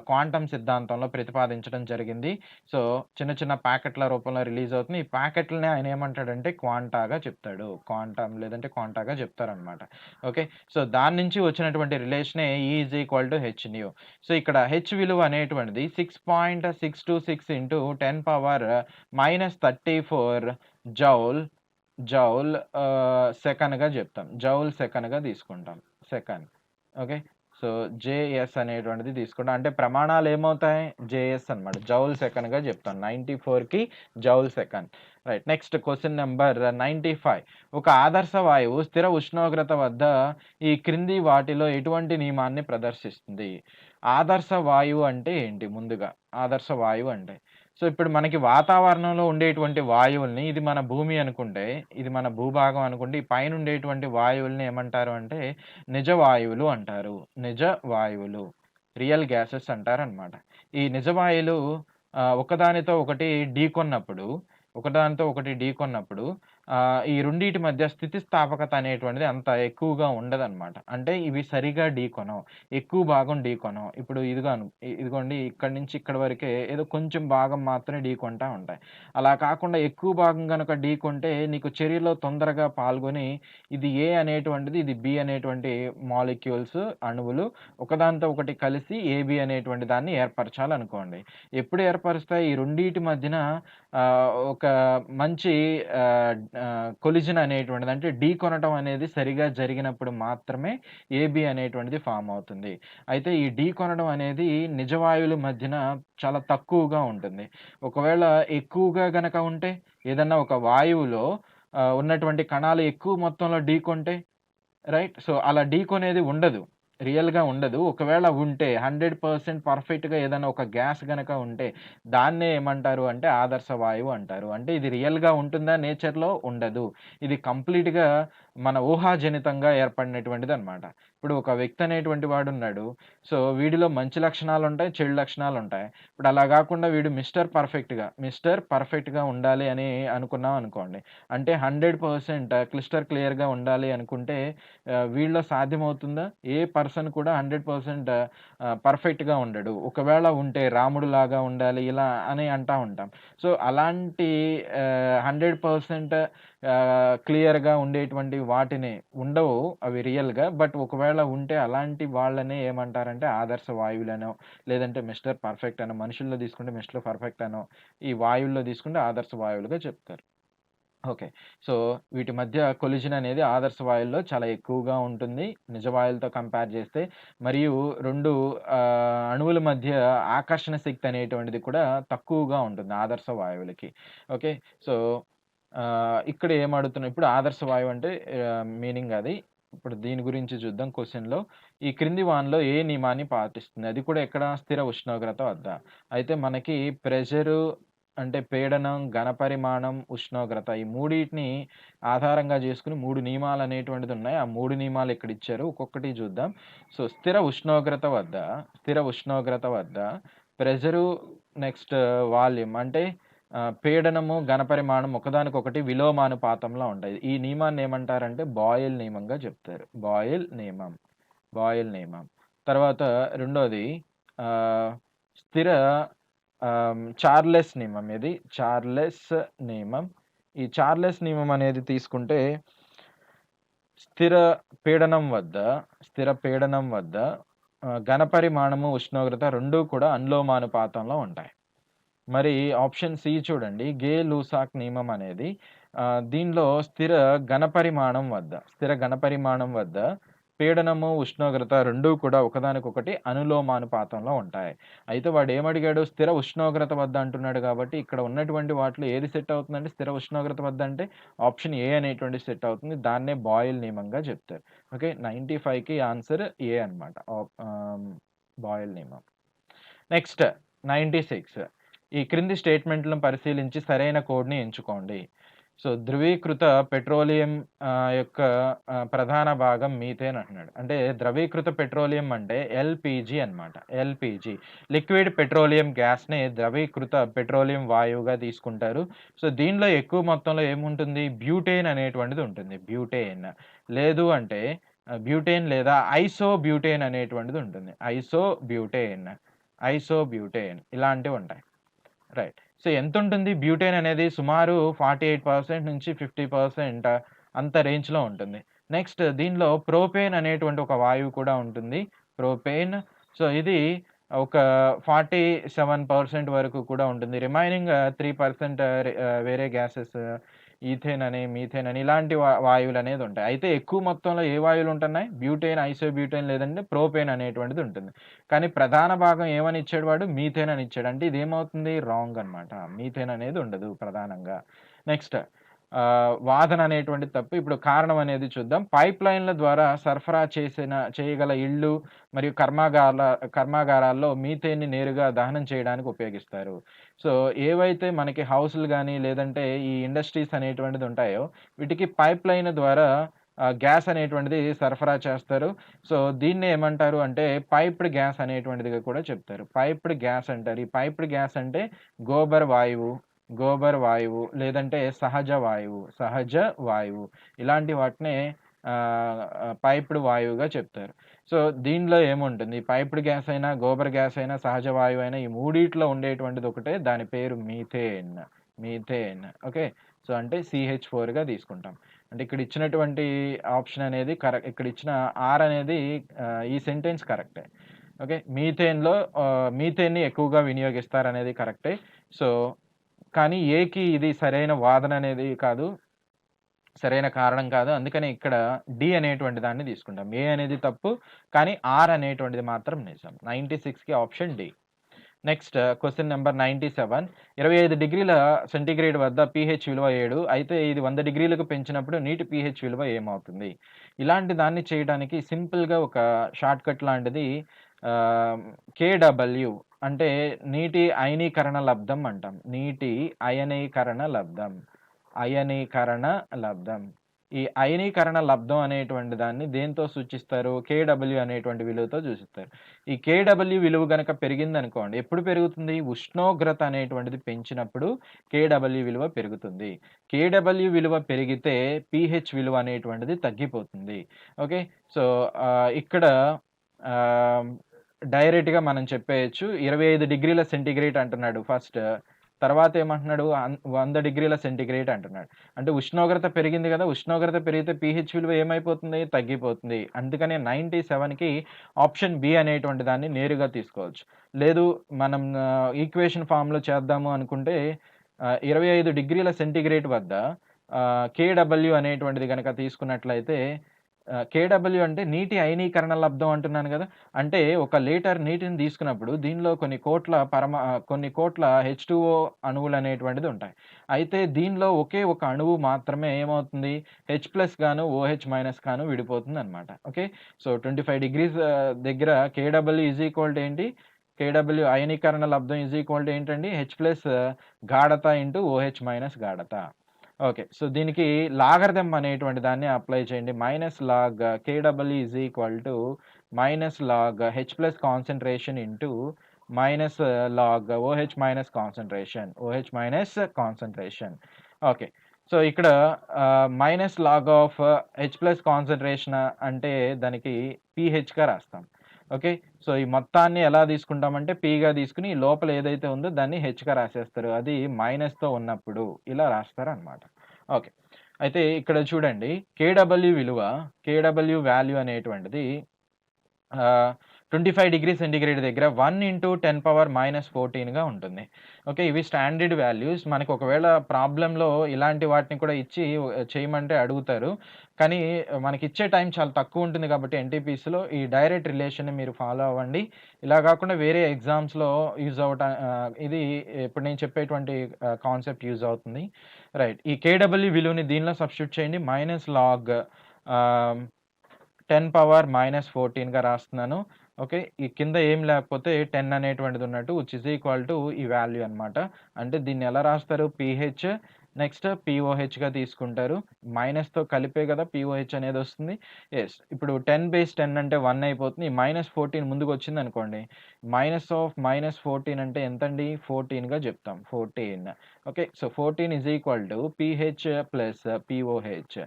Speaker 3: క్వాంటం సిద్ధాంతంలో ప్రతిపాదించడం జరిగింది. సో, చిన్న చిన్న ప్యాకెట్ల రూపంలో రిలీజ్ అవుతుంది. ఈ ప్యాకెట్‌లని ఆయన ఏమంటాడంటే క్వాంటాగా చెప్తాడు. క్వాంటం లేదంటే క్వాంటాగా చెప్తారనమాట. ఓకే. సో, దాని నుంచి వచ్చినటువంటి రిలేషనే E is equal to h nu. So, ఇక్కడ హెచ్ విలువ అనేటువంటిది 6.626 ఇంటూ 10⁻−34 జౌల్ జౌల్ సెకన్‌గా చెప్తాం. జౌల్ సెకన్‌గా తీసుకుంటాం. సెకన్. ఓకే. సో, జేఎస్ అనేటువంటిది తీసుకుంటాం. అంటే ప్రమాణాలు ఏమవుతాయి? జేఎస్ అనమాట. జౌల్ సెకన్‌గా చెప్తాం. 94కి joule second. Right. Next question number 95. ఒక ఆదర్శ వాయువు స్థిర ఉష్ణోగ్రత వద్ద ఈ క్రింది వాటిలో ఎటువంటి నియమాన్ని ప్రదర్శిస్తుంది? ఆదర్శ వాయువు అంటే ఏంటి ముందుగా? ఆదర్శ వాయువు అంటే సో, ఇప్పుడు మనకి వాతావరణంలో ఉండేటువంటి వాయువుల్ని ఇది మన భూమి అనుకుంటే, ఇది మన భూభాగం అనుకుంటే, ఈ పైన ఉండేటువంటి వాయువుల్ని ఏమంటారు అంటే నిజ వాయువులు అంటారు. నిజ వాయువులు. రియల్ గ్యాసెస్ అంటారనమాట. ఈ నిజ వాయువులు ఒకదానితో ఒకటి ఢీకొన్నప్పుడు ఈ రెండిటి మధ్య స్థితిస్థాపకత అనేటువంటిది అంత ఎక్కువగా ఉండదనమాట. అంటే ఇవి సరిగ్గా ఢీకొనవు. ఎక్కువ భాగం ఢీకొనవు. ఇప్పుడు ఇదిగోండి ఇక్కడి నుంచి ఇక్కడి వరకే ఏదో కొంచెం భాగం మాత్రమే ఢీకొంటా ఉంటాయి. అలా కాకుండా ఎక్కువ భాగం గనక ఢీకొంటే నీకు చర్యలో తొందరగా పాల్గొని ఇది ఏ అనేటువంటిది, ఇది బి అనేటువంటి మాలిక్యూల్స్ అణువులు ఒకదానితో ఒకటి కలిసి ఏబి అనేటువంటి దాన్ని ఏర్పరచాలనుకోండి. ఎప్పుడు ఏర్పరుస్తాయి? ఈ రెండిటి మధ్యన ఒక మంచి కొలిజన్ అనేటువంటిది అంటే ఢీకొనటం అనేది సరిగ్గా జరిగినప్పుడు మాత్రమే ఏబి అనేటువంటిది ఫార్మ్ అవుతుంది. అయితే ఈ ఢీకొనడం అనేది నిజ వాయువుల మధ్యన చాలా తక్కువగా ఉంటుంది. ఒకవేళ ఎక్కువగా గనక ఉంటే ఏదన్నా ఒక వాయువులో ఉన్నటువంటి కణాలు ఎక్కువ మొత్తంలో ఢీకొంటే రైట్. సో, అలా ఢీకొనేది ఉండదు. రియల్‌గా ఉండదు. ఒకవేళ ఉంటే 100% పర్ఫెక్ట్‌గా ఏదైనా ఒక గ్యాస్ గనక ఉంటే దాన్నే ఏమంటారు అంటే ఆదర్శ వాయువు అంటారు. అంటే ఇది రియల్‌గా ఉంటుందా నేచర్‌లో? ఉండదు. ఇది కంప్లీట్‌గా మన ఊహాజనితంగా ఏర్పడినటువంటిదనమాట. ఇప్పుడు ఒక వ్యక్తి అనేటువంటి వాడున్నాడు. సో, వీడిలో మంచి లక్షణాలుంటాయి, చెడు లక్షణాలుంటాయి. ఇప్పుడు అలా గాకుండా వీడు మిస్టర్ పర్ఫెక్ట్‌గా ఉండాలి అని అనుకున్నాం అనుకోండి. అంటే 100% క్లిస్టర్ క్లియర్‌గా ఉండాలి అనుకుంటే వీళ్ళలో సాధ్యమవుతుందా? ఏ పర్సన్ కూడా 100% పర్ఫెక్ట్‌గా ఉండడు. ఒకవేళ ఉంటే రాముడులాగా ఉండాలి ఇలా అని అంటా ఉంటాం. సో, అలాంటి 100% క్లియర్‌గా ఉండేటువంటి వాటిని ఉండవు అవి రియల్‌గా. బట్ ఒకవేళ ఉంటే అలాంటి వాళ్ళనే ఏమంటారంటే ఆదర్శ వాయువులనో, లేదంటే మిస్టర్ పర్ఫెక్ట్ అనో, మనుషుల్లో తీసుకుంటే మిస్టర్ పర్ఫెక్ట్ అనో, ఈ వాయువుల్లో తీసుకుంటే ఆదర్శ వాయువులుగా చెప్తారు. ఓకే. సో, వీటి మధ్య కొలిషన్ అనేది ఆదర్శ వాయువుల్లో చాలా ఎక్కువగా ఉంటుంది. నిజ వాయువులతో కంపేర్ చేస్తే. మరియు 2 అణువుల మధ్య ఆకర్షణ శక్తి అనేటువంటిది కూడా తక్కువగా ఉంటుంది ఆదర్శ వాయువులకి. ఓకే. సో, ఇక్కడ ఏమడుగుతున్నా ఇప్పుడు ఆదర్శ వాయువు అంటే మీనింగ్ అది. ఇప్పుడు దీని గురించి చూద్దాం క్వెషన్‌లో. ఈ క్రింది వానిలో ఏ నియమాన్ని పాటిస్తుంది? అది కూడా ఎక్కడ? స్థిర ఉష్ణోగ్రత వద్ద. అయితే మనకి ప్రెషరు అంటే పీడనం, ఘనపరిమాణం, ఉష్ణోగ్రత ఈ మూడిటిని ఆధారంగా చేసుకొని 3 నియమాలనేటువంటిదున్నాయి. ఆ 3 నియమాలు ఇక్కడ ఇచ్చారు. ఒక్కొక్కటి చూద్దాం. సో, స్థిర ఉష్ణోగ్రత వద్ద ప్రెషరు నెక్స్ట్ వాల్యూమ్ అంటే పీడనము, ఘనపరిమాణం ఒకదానికొకటి విలోమానుపాతంలో ఉంటాయి. ఈ నియమాన్ని ఏమంటారంటే బాయిల్ నియమంగా చెప్తారు. బాయిల్ నియమం. తర్వాత రెండోది ఆహ్, స్థిర చార్లెస్ నియమం ఇది. చార్లెస్ నియమం. ఈ చార్లెస్ నియమం అనేది తీసుకుంటే స్థిర స్థిర పీడనం వద్ద ఘనపరిమాణము, ఉష్ణోగ్రత రెండూ కూడా అనులోమానుపాతంలో ఉంటాయి. మరి ఆప్షన్ సి చూడండి. గే-లూసాక్ నియమం అనేది దీనిలో స్థిర ఘనపరిమాణం వద్ద పీడనము, ఉష్ణోగ్రత రెండూ కూడా ఒకదానికొకటి అనులోమానుపాతంలో ఉంటాయి. అయితే వాడేమడిగాడు? స్థిర ఉష్ణోగ్రత వద్ద అంటున్నాడు కాబట్టి ఇక్కడ ఉన్నటువంటి వాటిలో ఏది సెట్ అవుతుందంటే స్థిర ఉష్ణోగ్రత వద్ద అంటే ఆప్షన్ ఏ అనేటువంటిది సెట్ అవుతుంది. దాన్నే బాయిల్ నియమంగా చెప్తారు. ఓకే. 95కి ఆన్సర్ ఏ అన్నమాట. బాయిల్ నియమం. నెక్స్ట్ 96 ఈ క్రింది స్టేట్మెంట్‌లను పరిశీలించి సరైన కోడ్‌ని ఎంచుకోండి. సో, ధృవీకృత పెట్రోలియం యొక్క ప్రధాన భాగం మీథేన్ అంటున్నాడు. అంటే ద్రవీకృత పెట్రోలియం అంటే ఎల్‌పీజీ అన్నమాట. ఎల్‌పీజీ లిక్విడ్ పెట్రోలియం గ్యాస్‌ని ద్రవీకృత పెట్రోలియం వాయువుగా తీసుకుంటారు. సో, దీనిలో ఎక్కువ మొత్తంలో ఏముంటుంది? బ్యూటేన్ అనేటువంటిది ఉంటుంది. బ్యూటేన్. లేదు అంటే బ్యూటేన్ లేదా ఐసోబ్యూటేన్ అనేటువంటిది ఉంటుంది. ఐసోబ్యూటేన్ ఇలాంటివుంటాయి. రైట్. సో, ఎంతుంటుంది? బ్యూటేన్ అనేది సుమారు 48% నుంచి 50% అంత రేంజ్‌లో ఉంటుంది. నెక్స్ట్ దీనిలో ప్రోపేన్ అనేటువంటి ఒక వాయువు కూడా ఉంటుంది. ప్రోపేన్. సో, ఇది ఒక 47% వరకు కూడా ఉంటుంది. రిమైనింగ్ 3% వేరే గ్యాసెస్ ఈథేన్ అని, మీథేన్ అని ఇలాంటి వాయువులనేది ఉంటాయి. అయితే ఎక్కువ మొత్తంలో ఏ వాయువులు ఉంటున్నాయి? బ్యూటేన్, ఐసోబ్యూటేన్ లేదంటే ప్రోపేన్ అనేటువంటిది ఉంటుంది. కానీ ప్రధాన భాగం ఏమని ఇచ్చాడు వాడు? మీథేన్ అని ఇచ్చాడు. అంటే ఇదేమవుతుంది? రాంగ్ అన్నమాట. మీథేన్ అనేది ఉండదు ప్రధానంగా. నెక్స్ట్ వాదన అనేటువంటిది తప్పు. ఇప్పుడు కారణం అనేది చూద్దాం. పైప్‌లైన్‌ల ద్వారా సరఫరా చేయగల ఇళ్ళు మరియు కర్మాగారాల్లో మీథేన్‌ని నేరుగా దహనం చేయడానికి ఉపయోగిస్తారు. సో, ఏవైతే మనకి హౌసులు గాని, లేదంటే ఈ ఇండస్ట్రీస్ అనేటువంటిది ఉంటాయో, వీటికి పైప్‌లైన్ ద్వారా గ్యాస్ అనేటువంటిది సరఫరా చేస్తారు. సో, దీన్నే ఏమంటారు అంటే పైప్డ్ గ్యాస్ అనేటువంటిదిగా కూడా చెప్తారు. పైప్డ్ గ్యాస్ అంటారు. ఈ పైప్డ్ గ్యాస్ అంటే గోబర్ వాయువు లేదంటే సహజ వాయువు ఇలాంటి వాటినే పైప్డ్ వాయువుగా చెప్తారు. సో, దీనిలో ఏముంటుంది? పైప్డ్ గ్యాస్ అయినా, గోబర్ గ్యాస్ అయినా, సహజ వాయువు అయినా ఈ మూడిట్లో ఉండేటువంటిది ఒకటే. దాని పేరు మీథేన్. ఓకే. సో, అంటే CH4గా తీసుకుంటాం. అంటే ఇక్కడ ఇచ్చినటువంటి ఆప్షన్ అనేది ఇక్కడ ఇచ్చిన ఆర్ అనేది ఈ సెంటెన్స్ కరెక్టే. ఓకే. మీథేన్‌ని ఎక్కువగా వినియోగిస్తారనేది కరెక్టే. సో, కానీ ఏకి ఇది సరైన వాదన అనేది కాదు. సరైన కారణం కాదు. అందుకని ఇక్కడ డి అనేటువంటి దాన్ని తీసుకుంటాం. ఏ అనేది తప్పు. కానీ ఆర్ అనేటువంటిది మాత్రం నిజం. 96కి option D. Next question number 97 25 డిగ్రీల సెంటీగ్రేడ్ వద్ద pH విలువ 7. అయితే ఇది 100 డిగ్రీలకు పెంచినప్పుడు నీటి pH విలువ ఏమవుతుంది? ఇలాంటి దాన్ని చేయడానికి సింపుల్‌గా ఒక షార్ట్‌కట్ లాంటిది KW అంటే నీటి అయనీకరణ లబ్ధం అంటాం. అయనీకరణ లబ్ధం. ఈ అయనీకరణ లబ్ధం అనేటువంటి దాన్ని దేనితో సూచిస్తారు? KW అనేటువంటి విలువతో సూచిస్తారు. ఈ KW విలువ గనక పెరిగిందనుకోండి. ఎప్పుడు పెరుగుతుంది? ఉష్ణోగ్రత అనేటువంటిది పెంచినప్పుడు KW విలువ పెరుగుతుంది. KW విలువ పెరిగితే pH విలువ అనేటువంటిది తగ్గిపోతుంది. ఓకే. సో, ఇక్కడ డైరెక్ట్‌గా మనం చెప్పేయొచ్చు. 25 డిగ్రీల సెంటీగ్రేడ్ అంటున్నాడు ఫస్ట్. తర్వాత ఏమంటున్నాడు? 100 డిగ్రీల సెంటీగ్రేడ్ అంటున్నాడు. అంటే ఉష్ణోగ్రత పెరిగింది గదా! ఉష్ణోగ్రత పెరిగితే pH విలువ ఏమైపోతుంది? తగ్గిపోతుంది. అందుకనే 97కి ఆప్షన్ బి అనేటువంటి దాన్ని నేరుగా తీసుకోవచ్చు. లేదు మనం ఈక్వేషన్ ఫార్మ్‌లో చేద్దాము అనుకుంటే 25 డిగ్రీల సెంటీగ్రేడ్ వద్ద KW అనేటువంటిది గనక తీసుకున్నట్లయితే KW అంటే నీటి అయనీకరణ లబ్ధం అంటున్నాను గదా! అంటే ఒక లీటర్ నీటిని తీసుకున్నప్పుడు దీనిలో కొన్ని కోట్ల H2O అణువులనేటువంటిది ఉంటాయి. అయితే దీనిలో ఒకే ఒక అణువు మాత్రమే ఏమవుతుంది? H+ గాను, OH- గాను విడిపోతుందనమాట. ఓకే. సో, 25 డిగ్రీస్ దగ్గర KW ఈజ్ ఈక్వల్ టు ఏంటి? KW అయనీకరణ లబ్ధం ఈజ్ ఈక్వల్ టు ఏంటండి? H+ గాఢత ఇంటూ OH- గాఢత. ఓకే. సో, దీనికి లాగరిథం అనేటువంటి దాన్ని అప్లై చేయండి. -log KW is equal to -log H+ concentration into -log OH- concentration. Okay. So, ఇక్కడ -log ఆఫ్ H+ కాన్సంట్రేషన్ అంటే దానికి pHగా రాస్తాం. ఓకే. సో, ఈ మొత్తాన్ని ఎలా తీసుకుంటామంటే పీగా తీసుకొని ఈ లోపల ఏదైతే ఉందో దాన్ని హెచ్‌గా రాసేస్తారు. అది మైనస్‌తో ఉన్నప్పుడు ఇలా రాస్తారనమాట. ఓకే. అయితే ఇక్కడ చూడండి కేడబ్ల్యూ వాల్యూ అనేటువంటిది 25 డిగ్రీ సెంటిగ్రేడ్ దగ్గర 1 ఇంటూ 10⁻−14గా ఉంటుంది. ఓకే. ఇవి స్టాండర్డ్ వాల్యూస్. మనకు ఒకవేళ ప్రాబ్లమ్‌లో ఇలాంటి వాటిని కూడా ఇచ్చి చేయమంటే అడుగుతారు. కానీ మనకిచ్చే టైం చాలా తక్కువ ఉంటుంది కాబట్టి ఎన్‌టీపీసీలో ఈ డైరెక్ట్ రిలేషన్‌ని మీరు ఫాలో అవ్వండి. ఇలా కాకుండా వేరే ఎగ్జామ్స్‌లో ఇది ఇప్పుడు నేను చెప్పేటువంటి కాన్సెప్ట్ యూజ్ అవుతుంది. రైట్. ఈ కేడబ్ల్యూ విలువని దీనిలో సబ్స్టిట్యూట్ చేయండి. -లాగ్ 10⁻−14గా రాస్తున్నాను. ఓకే. ఈ కింద ఏం లేకపోతే 10 అనేటువంటిది ఉన్నట్టు విచ్ ఈస్ ఈక్వల్ టు ఈ వాల్యూ అనమాట. అంటే దీన్ని ఎలా రాస్తారు? పీహెచ్ నెక్స్ట్ పీఓహెచ్‌గా తీసుకుంటారు. మైనస్‌తో కలిపే కదా పీఓహెచ్ అనేది వస్తుంది. యెస్. ఇప్పుడు 10/10 అంటే 1 అయిపోతుంది. ఈ -14 ముందుకొచ్చిందనుకోండి. -14 అంటే ఎంతండి? 14గా చెప్తాం. 14. Okay. So, 14 is equal to pH plus pOH.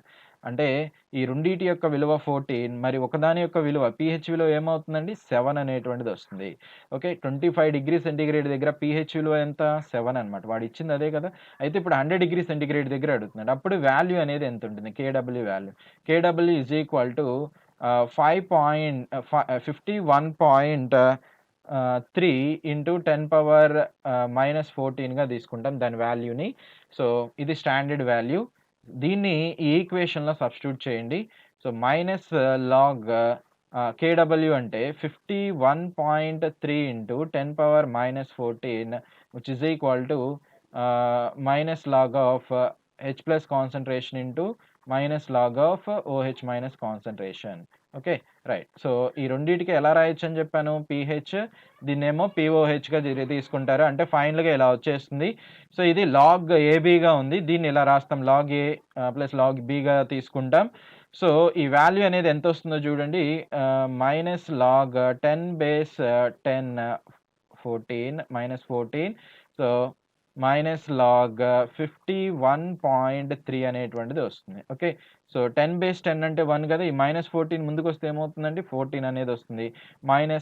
Speaker 3: అంటే ఈ రెండిటి యొక్క విలువ 14 మరి ఒకదాని యొక్క విలువ పీహెచ్ విలువ ఏమవుతుందండి? 7 అనేటువంటిది వస్తుంది. ఓకే. 25 డిగ్రీ సెంటిగ్రేడ్ దగ్గర పీహెచ్ విలువ ఎంత? 7 అనమాట. వాడిచ్చింది అదే కదా! అయితే ఇప్పుడు 100 డిగ్రీ సెంటిగ్రేడ్ దగ్గర అడుగుతున్నాడు. అప్పుడు వాల్యూ అనేది ఎంత ఉంటుంది? KW value. KW is equal to 51.3 into 10⁻−14గా తీసుకుంటాం దాని వాల్యూని. సో, ఇది స్టాండర్డ్ వాల్యూ. దీన్ని ఈ ఈక్వేషన్‌లో సబ్స్టిట్యూట్ చేయండి. సో, -లాగ్ కేడబ్ల్యూ అంటే 51.3 into 10⁻−14 which is equal to -log of H plus concentration into -log of OH minus concentration. Okay. Right. So, ఈ రెండిటికి ఎలా రాయొచ్చని చెప్పాను? పీహెచ్ దీన్నేమో పీఓహెచ్‌గా తీసుకుంటారు. అంటే ఫైనల్‌గా ఇలా వచ్చేస్తుంది. సో, ఇది లాగ్ ఏబీగా ఉంది. దీన్ని ఇలా రాస్తాం. లాగ్ ఏ ప్లస్ లాగ్ బీగా తీసుకుంటాం. సో, ఈ వాల్యూ అనేది ఎంతొస్తుందో చూడండి. -లాగ్ 10/10 -14 సో, -లాగ్ 51.3 అనేటువంటిది వస్తుంది. ఓకే. సో, 10/10 అంటే 1 కదా! ఈ -14 ముందుకొస్తే ఏమవుతుందండి? 14 అనేది వస్తుంది.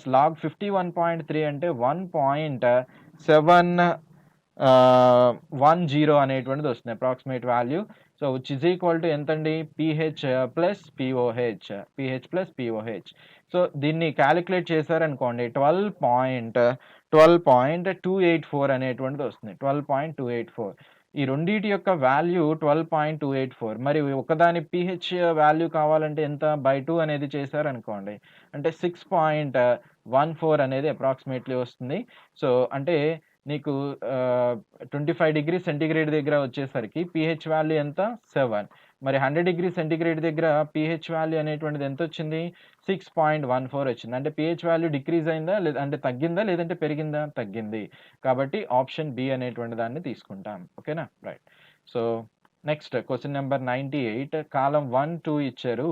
Speaker 3: -లాగ్ 51.3 అంటే 1.710 అనేటువంటిది వస్తుంది. Approximate value. So, which is equal to ఎంతండి? PH plus pOH. సో, దీన్ని కాలిక్యులేట్ చేశారనుకోండి 12.284 అనేటువంటిది వస్తుంది. 12.284 ఈ రెండిటి యొక్క వాల్యూ 12.284 మరి ఒకదాని పీహెచ్ వాల్యూ కావాలంటే ఎంత? బై 2 అనేది చేశారనుకోండి. అంటే 6.14 అనేది అప్రాక్సిమేట్‌లీ వస్తుంది. సో, అంటే నీకు 25 డిగ్రీ సెంటిగ్రేడ్ దగ్గర వచ్చేసరికి పీహెచ్ వాల్యూ ఎంత? 7. మరి 100 డిగ్రీ సెంటిగ్రేడ్ దగ్గర పీహెచ్ వాల్యూ అనేటువంటిది ఎంతొచ్చింది? 6.14 వచ్చింది. అంటే పీహెచ్ వాల్యూ డిక్రీజ్ అయిందా? అంటే తగ్గిందా? లేదంటే పెరిగిందా? తగ్గింది. కాబట్టి ఆప్షన్ బి అనేటువంటి దాన్ని తీసుకుంటాం. ఓకేనా? Right. So, next question number 98 column 1, 2 ఇచ్చారు.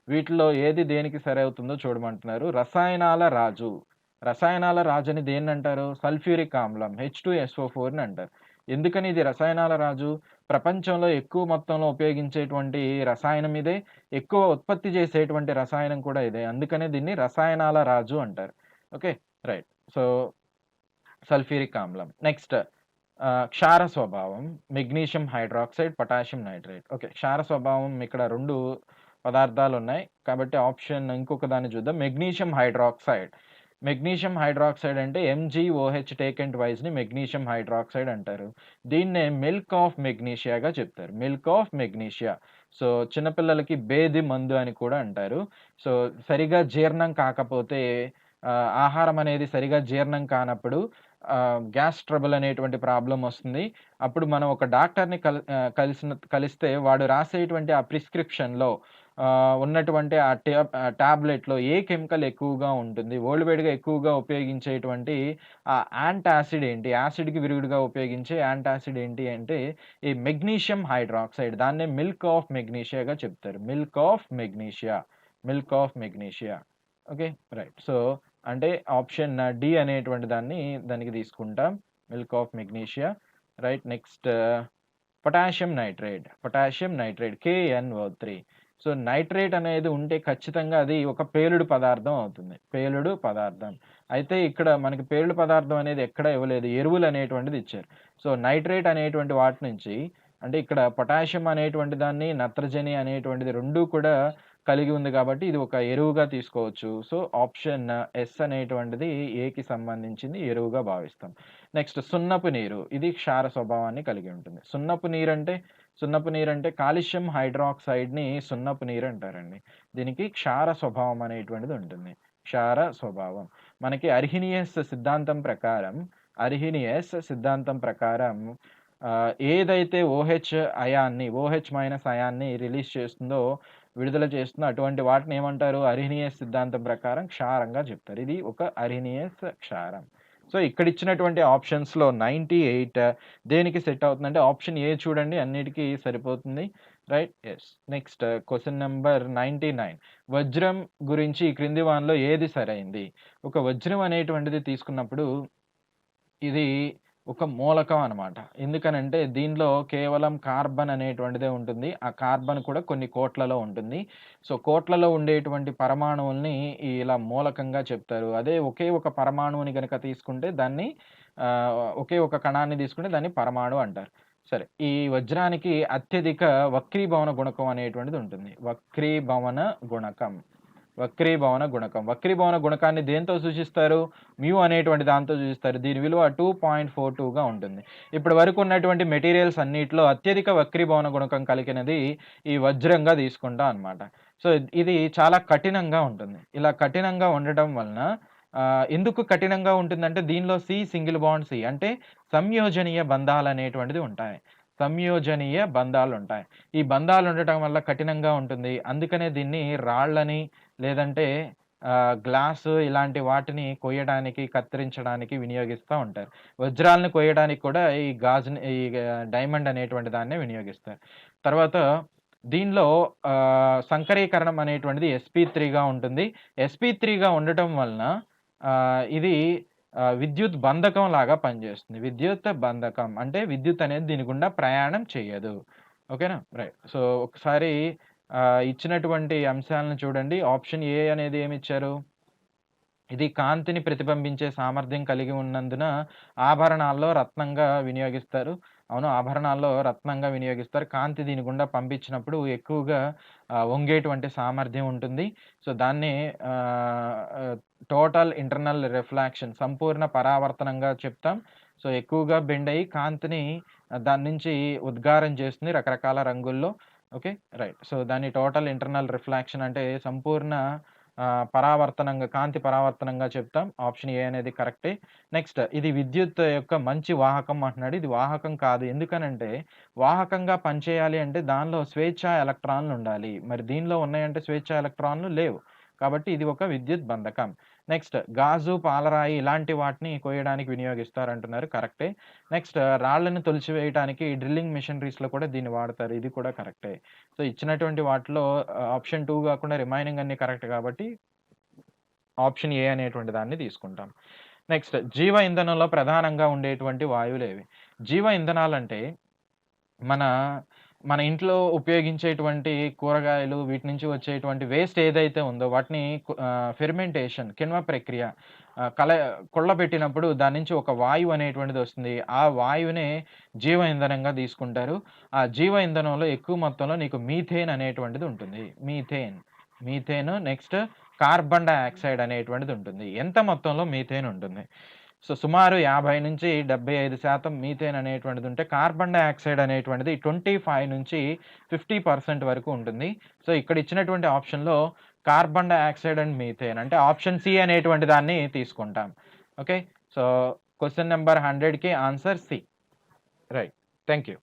Speaker 3: వీటిలో ఏది దేనికి సరవుతుందో చూడమంటున్నారు. రసాయనాల రాజు అని దేన్నంటారు? సల్ఫ్యూరిక్ ఆమ్లం H2SO4ని అంటారు. ఎందుకని ఇది రసాయనాల రాజు? ప్రపంచంలో ఎక్కువ మొత్తంలో ఉపయోగించేటువంటి రసాయనం ఇదే. ఎక్కువ ఉత్పత్తి చేసేటువంటి రసాయనం కూడా ఇదే. అందుకనే దీన్ని రసాయనాల రాజు అంటారు. ఓకే. రైట్. సో, సల్ఫ్యూరిక్ ఆమ్లం. నెక్స్ట్ క్షార స్వభావం magnesium hydroxide, potassium nitrate. Okay. క్షార స్వభావం ఇక్కడ 2 పదార్థాలున్నాయి. కాబట్టి ఆప్షన్ ఇంకొక దాన్ని చూద్దాం. మెగ్నీషియం హైడ్రాక్సైడ్ అంటే MgOH టేకెన్ ట్వైస్‌ని మెగ్నీషియం హైడ్రాక్సైడ్ అంటారు. దీన్నే మిల్క్ ఆఫ్ మెగ్నీషియాగా చెప్తారు. Milk of magnesia. సో, చిన్నపిల్లలకి బేది మందు అని కూడా అంటారు. సో, సరిగ్గా జీర్ణం కాకపోతే ఆహారం అనేది సరిగ్గా జీర్ణం కానప్పుడు గ్యాస్ ట్రబుల్ అనేటువంటి ప్రాబ్లమ్ వస్తుంది. అప్పుడు మనం ఒక డాక్టర్‌ని కలిస్తే వాడు రాసేటువంటి ఆ ప్రిస్క్రిప్షన్‌లో ఉన్నటువంటి టాబ్లెట్‌లో ఏ కెమికల్ ఎక్కువగా ఉంటుంది? వరల్డ్ వైడ్‌గా ఎక్కువగా ఉపయోగించేటువంటి యాంటాసిడ్ ఏంటి? యాసిడ్‌కి విరుగుడుగా ఉపయోగించే యాంటాసిడ్ ఏంటి అంటే ఈ మెగ్నీషియం హైడ్రాక్సైడ్. దాన్నే మిల్క్ ఆఫ్ మెగ్నీషియాగా చెప్తారు. Milk of magnesia. Okay. Right. So, అంటే ఆప్షన్ డి అనేటువంటి దానికి తీసుకుంటాం. Milk of magnesia. Right. Next potassium nitrate KNO3. So nitrate అనేది ఉంటే ఖచ్చితంగా అది ఒక పేలుడు పదార్థం అవుతుంది, పేలుడు పదార్థం. అయితే ఇక్కడ మనకి పేలుడు పదార్థం అనేది ఎక్కడ ఇవ్వలేదు, ఎరువులు అనేటువంటిది ఇచ్చారు. సో నైట్రేట్ అనేటువంటి వాటి నుంచి, అంటే ఇక్కడ పొటాషియం అనేటువంటి దాన్ని, నత్రజని అనేటువంటిది రెండూ కూడా కలిగి ఉంది కాబట్టి ఇది ఒక ఎరువుగా తీసుకోవచ్చు. సో ఆప్షన్ ఎస్ అనేటువంటిది ఏకి సంబంధించింది ఎరువుగా భావిస్తాం. నెక్స్ట్ సున్నపు నీరు, ఇది క్షార స్వభావాన్ని కలిగి ఉంటుంది. సున్నపు నీరంటే కాల్షియం హైడ్రాక్సైడ్ని సున్నపు నీరు అంటారండి. దీనికి క్షార స్వభావం అనేటువంటిది ఉంటుంది, క్షార స్వభావం. మనకి అర్హీనియస్ సిద్ధాంతం ప్రకారం ఏదైతే OH మైనస్ అయాన్ని రిలీజ్ చేస్తుందో, విడుదల చేస్తుందో, అటువంటి వాటిని ఏమంటారు, అర్హీనియస్ సిద్ధాంతం ప్రకారం క్షారంగా చెప్తారు. ఇది ఒక అర్హీనియస్ క్షారం. సో ఇక్కడ ఇచ్చినటువంటి ఆప్షన్స్లో 98 దేనికి సెట్ అవుతుందంటే ఆప్షన్ ఏ చూడండి, అన్నిటికీ సరిపోతుంది, right? Yes. Next question number 99, వజ్రం గురించి ఈ క్రింది వానిలో ఏది సరైంది? ఒక వజ్రం అనేటువంటిది తీసుకున్నప్పుడు ఇది ఒక మూలకం అనమాట. ఎందుకనంటే దీనిలో కేవలం కార్బన్ అనేటువంటిదే ఉంటుంది. ఆ కార్బన్ కూడా కొన్ని కోట్లలో ఉంటుంది. సో కోట్లలో ఉండేటువంటి పరమాణువుల్ని ఇలా మూలకంగా చెప్తారు. అదే ఒకే ఒక పరమాణువుని గనక తీసుకుంటే దాన్ని ఒకే ఒక కణాన్ని తీసుకుంటే దాన్ని పరమాణువు అంటారు. సరే, ఈ వజ్రానికి అత్యధిక వక్రీభవన గుణకం అనేటువంటిది ఉంటుంది. వక్రీభవన గుణకాన్ని దేంతో సూచిస్తారు? మ్యూ అనేటువంటి దాంతో సూచిస్తారు. దీని విలువ 2.42గా ఉంటుంది. ఇప్పటి వరకు ఉన్నటువంటి మెటీరియల్స్ అన్నిటిలో అత్యధిక వక్రీభవన గుణకం కలిగినది ఈ వజ్రంగా తీసుకుంటాం అనమాట. సో ఇది చాలా కఠినంగా ఉంటుంది. ఇలా కఠినంగా ఉండటం వలన ఎందుకు కఠినంగా ఉంటుందంటే దీనిలో సింగిల్ బాండ్ సి అంటే సంయోజనీయ బంధాలు అనేటువంటిది ఉంటాయి. ఈ బంధాలు ఉండటం వల్ల కఠినంగా ఉంటుంది. అందుకనే దీన్ని రాళ్ళని లేదంటే గ్లాసు ఇలాంటి వాటిని కొయ్యడానికి, కత్తిరించడానికి వినియోగిస్తూ ఉంటారు. వజ్రాలను కొయ్యడానికి కూడా ఈ డైమండ్ అనేటువంటి దాన్నే వినియోగిస్తారు. తర్వాత దీనిలో సంకరీకరణం అనేటువంటిది sp3గా ఉంటుంది. sp3గా ఉండటం వలన ఇది విద్యుత్ బంధకం లాగా పనిచేస్తుంది. విద్యుత్ బంధకం అంటే విద్యుత్ అనేది దీని గుండా ప్రయాణం చేయదు. ఓకేనా? రైట్. సో ఒకసారి ఇచ్చినటువంటి అంశాలను చూడండి. ఆప్షన్ ఏ అనేది ఏమిచ్చారు? ఇది కాంతిని ప్రతిబింబించే సామర్థ్యం కలిగి ఉన్నందున ఆభరణాల్లో రత్నంగా వినియోగిస్తారు. అవును, ఆభరణాల్లో రత్నంగా వినియోగిస్తారు. కాంతి దీని గుండా పంపించినప్పుడు ఎక్కువగా వంగేటువంటి సామర్థ్యం ఉంటుంది. సో దాన్ని టోటల్ ఇంటర్నల్ రిఫ్లాక్షన్, సంపూర్ణ పరావర్తనంగా చెప్తాం. సో ఎక్కువగా బెండ్ అయ్యి కాంతిని దాని నుంచి ఉద్గారం చేస్తుంది రకరకాల రంగుల్లో. Okay, right. సో దాన్ని టోటల్ ఇంటర్నల్ రిఫ్లాక్షన్ అంటే సంపూర్ణ పరావర్తనంగా, కాంతి పరావర్తనంగా చెప్తాం. ఆప్షన్ ఏ అనేది కరెక్టే. నెక్స్ట్, ఇది విద్యుత్ యొక్క మంచి వాహకం అంటున్నాడు. ఇది వాహకం కాదు. ఎందుకనంటే వాహకంగా పనిచేయాలి అంటే దానిలో స్వేచ్ఛా ఎలక్ట్రాన్లు ఉండాలి. మరి దీనిలో ఉన్నాయంటే స్వేచ్ఛా ఎలక్ట్రాన్లు లేవు. కాబట్టి ఇది ఒక విద్యుత్ బంధకం. నెక్స్ట్, గాజు, పాలరాయి ఇలాంటి వాటిని కొయ్యడానికి వినియోగిస్తారంటున్నారు. కరెక్టే. నెక్స్ట్, రాళ్లను తొలిచివేయడానికి డ్రిల్లింగ్ మిషనరీస్లో కూడా దీన్ని వాడతారు. ఇది కూడా కరెక్టే. సో ఇచ్చినటువంటి వాటిలో ఆప్షన్ 2 కాకుండా రిమైనింగ్ అన్ని కరెక్ట్ కాబట్టి ఆప్షన్ ఏ అనేటువంటి దాన్ని తీసుకుంటాం. నెక్స్ట్, జీవ ఇంధనంలో ప్రధానంగా ఉండేటువంటి వాయువులు ఏవి? జీవ ఇంధనాలంటే మన ఇంట్లో ఉపయోగించేటువంటి కూరగాయలు, వీటి నుంచి వచ్చేటువంటి వేస్ట్ ఏదైతే ఉందో వాటిని ఫెర్మెంటేషన్, కిణ్వ ప్రక్రియ కుళ్ళబెట్టినప్పుడు దాని నుంచి ఒక వాయువు అనేటువంటిది వస్తుంది. ఆ వాయువునే జీవ ఇంధనంగా తీసుకుంటారు. ఆ జీవ ఇంధనంలో ఎక్కువ మొత్తంలో నీకు మీథేన్ అనేటువంటిది ఉంటుంది. మీథేన్. నెక్స్ట్, కార్బన్ డయాక్సైడ్ అనేటువంటిది ఉంటుంది. ఎంత మొత్తంలో మీథేన్ ఉంటుంది? సో సుమారు 50 నుంచి 75% మీథేన్ అనేటువంటిది ఉంటే, కార్బన్ డయాక్సైడ్ అనేటువంటిది 25 నుంచి 50% వరకు ఉంటుంది. సో ఇక్కడ ఇచ్చినటువంటి ఆప్షన్లో కార్బన్ డయాక్సైడ్ అండ్ మీథేన్ అంటే ఆప్షన్ సి అనేటువంటి దాన్ని తీసుకుంటాం. ఓకే, సో క్వశ్చన్ నెంబర్ 100కి answer C. Right. Thank you.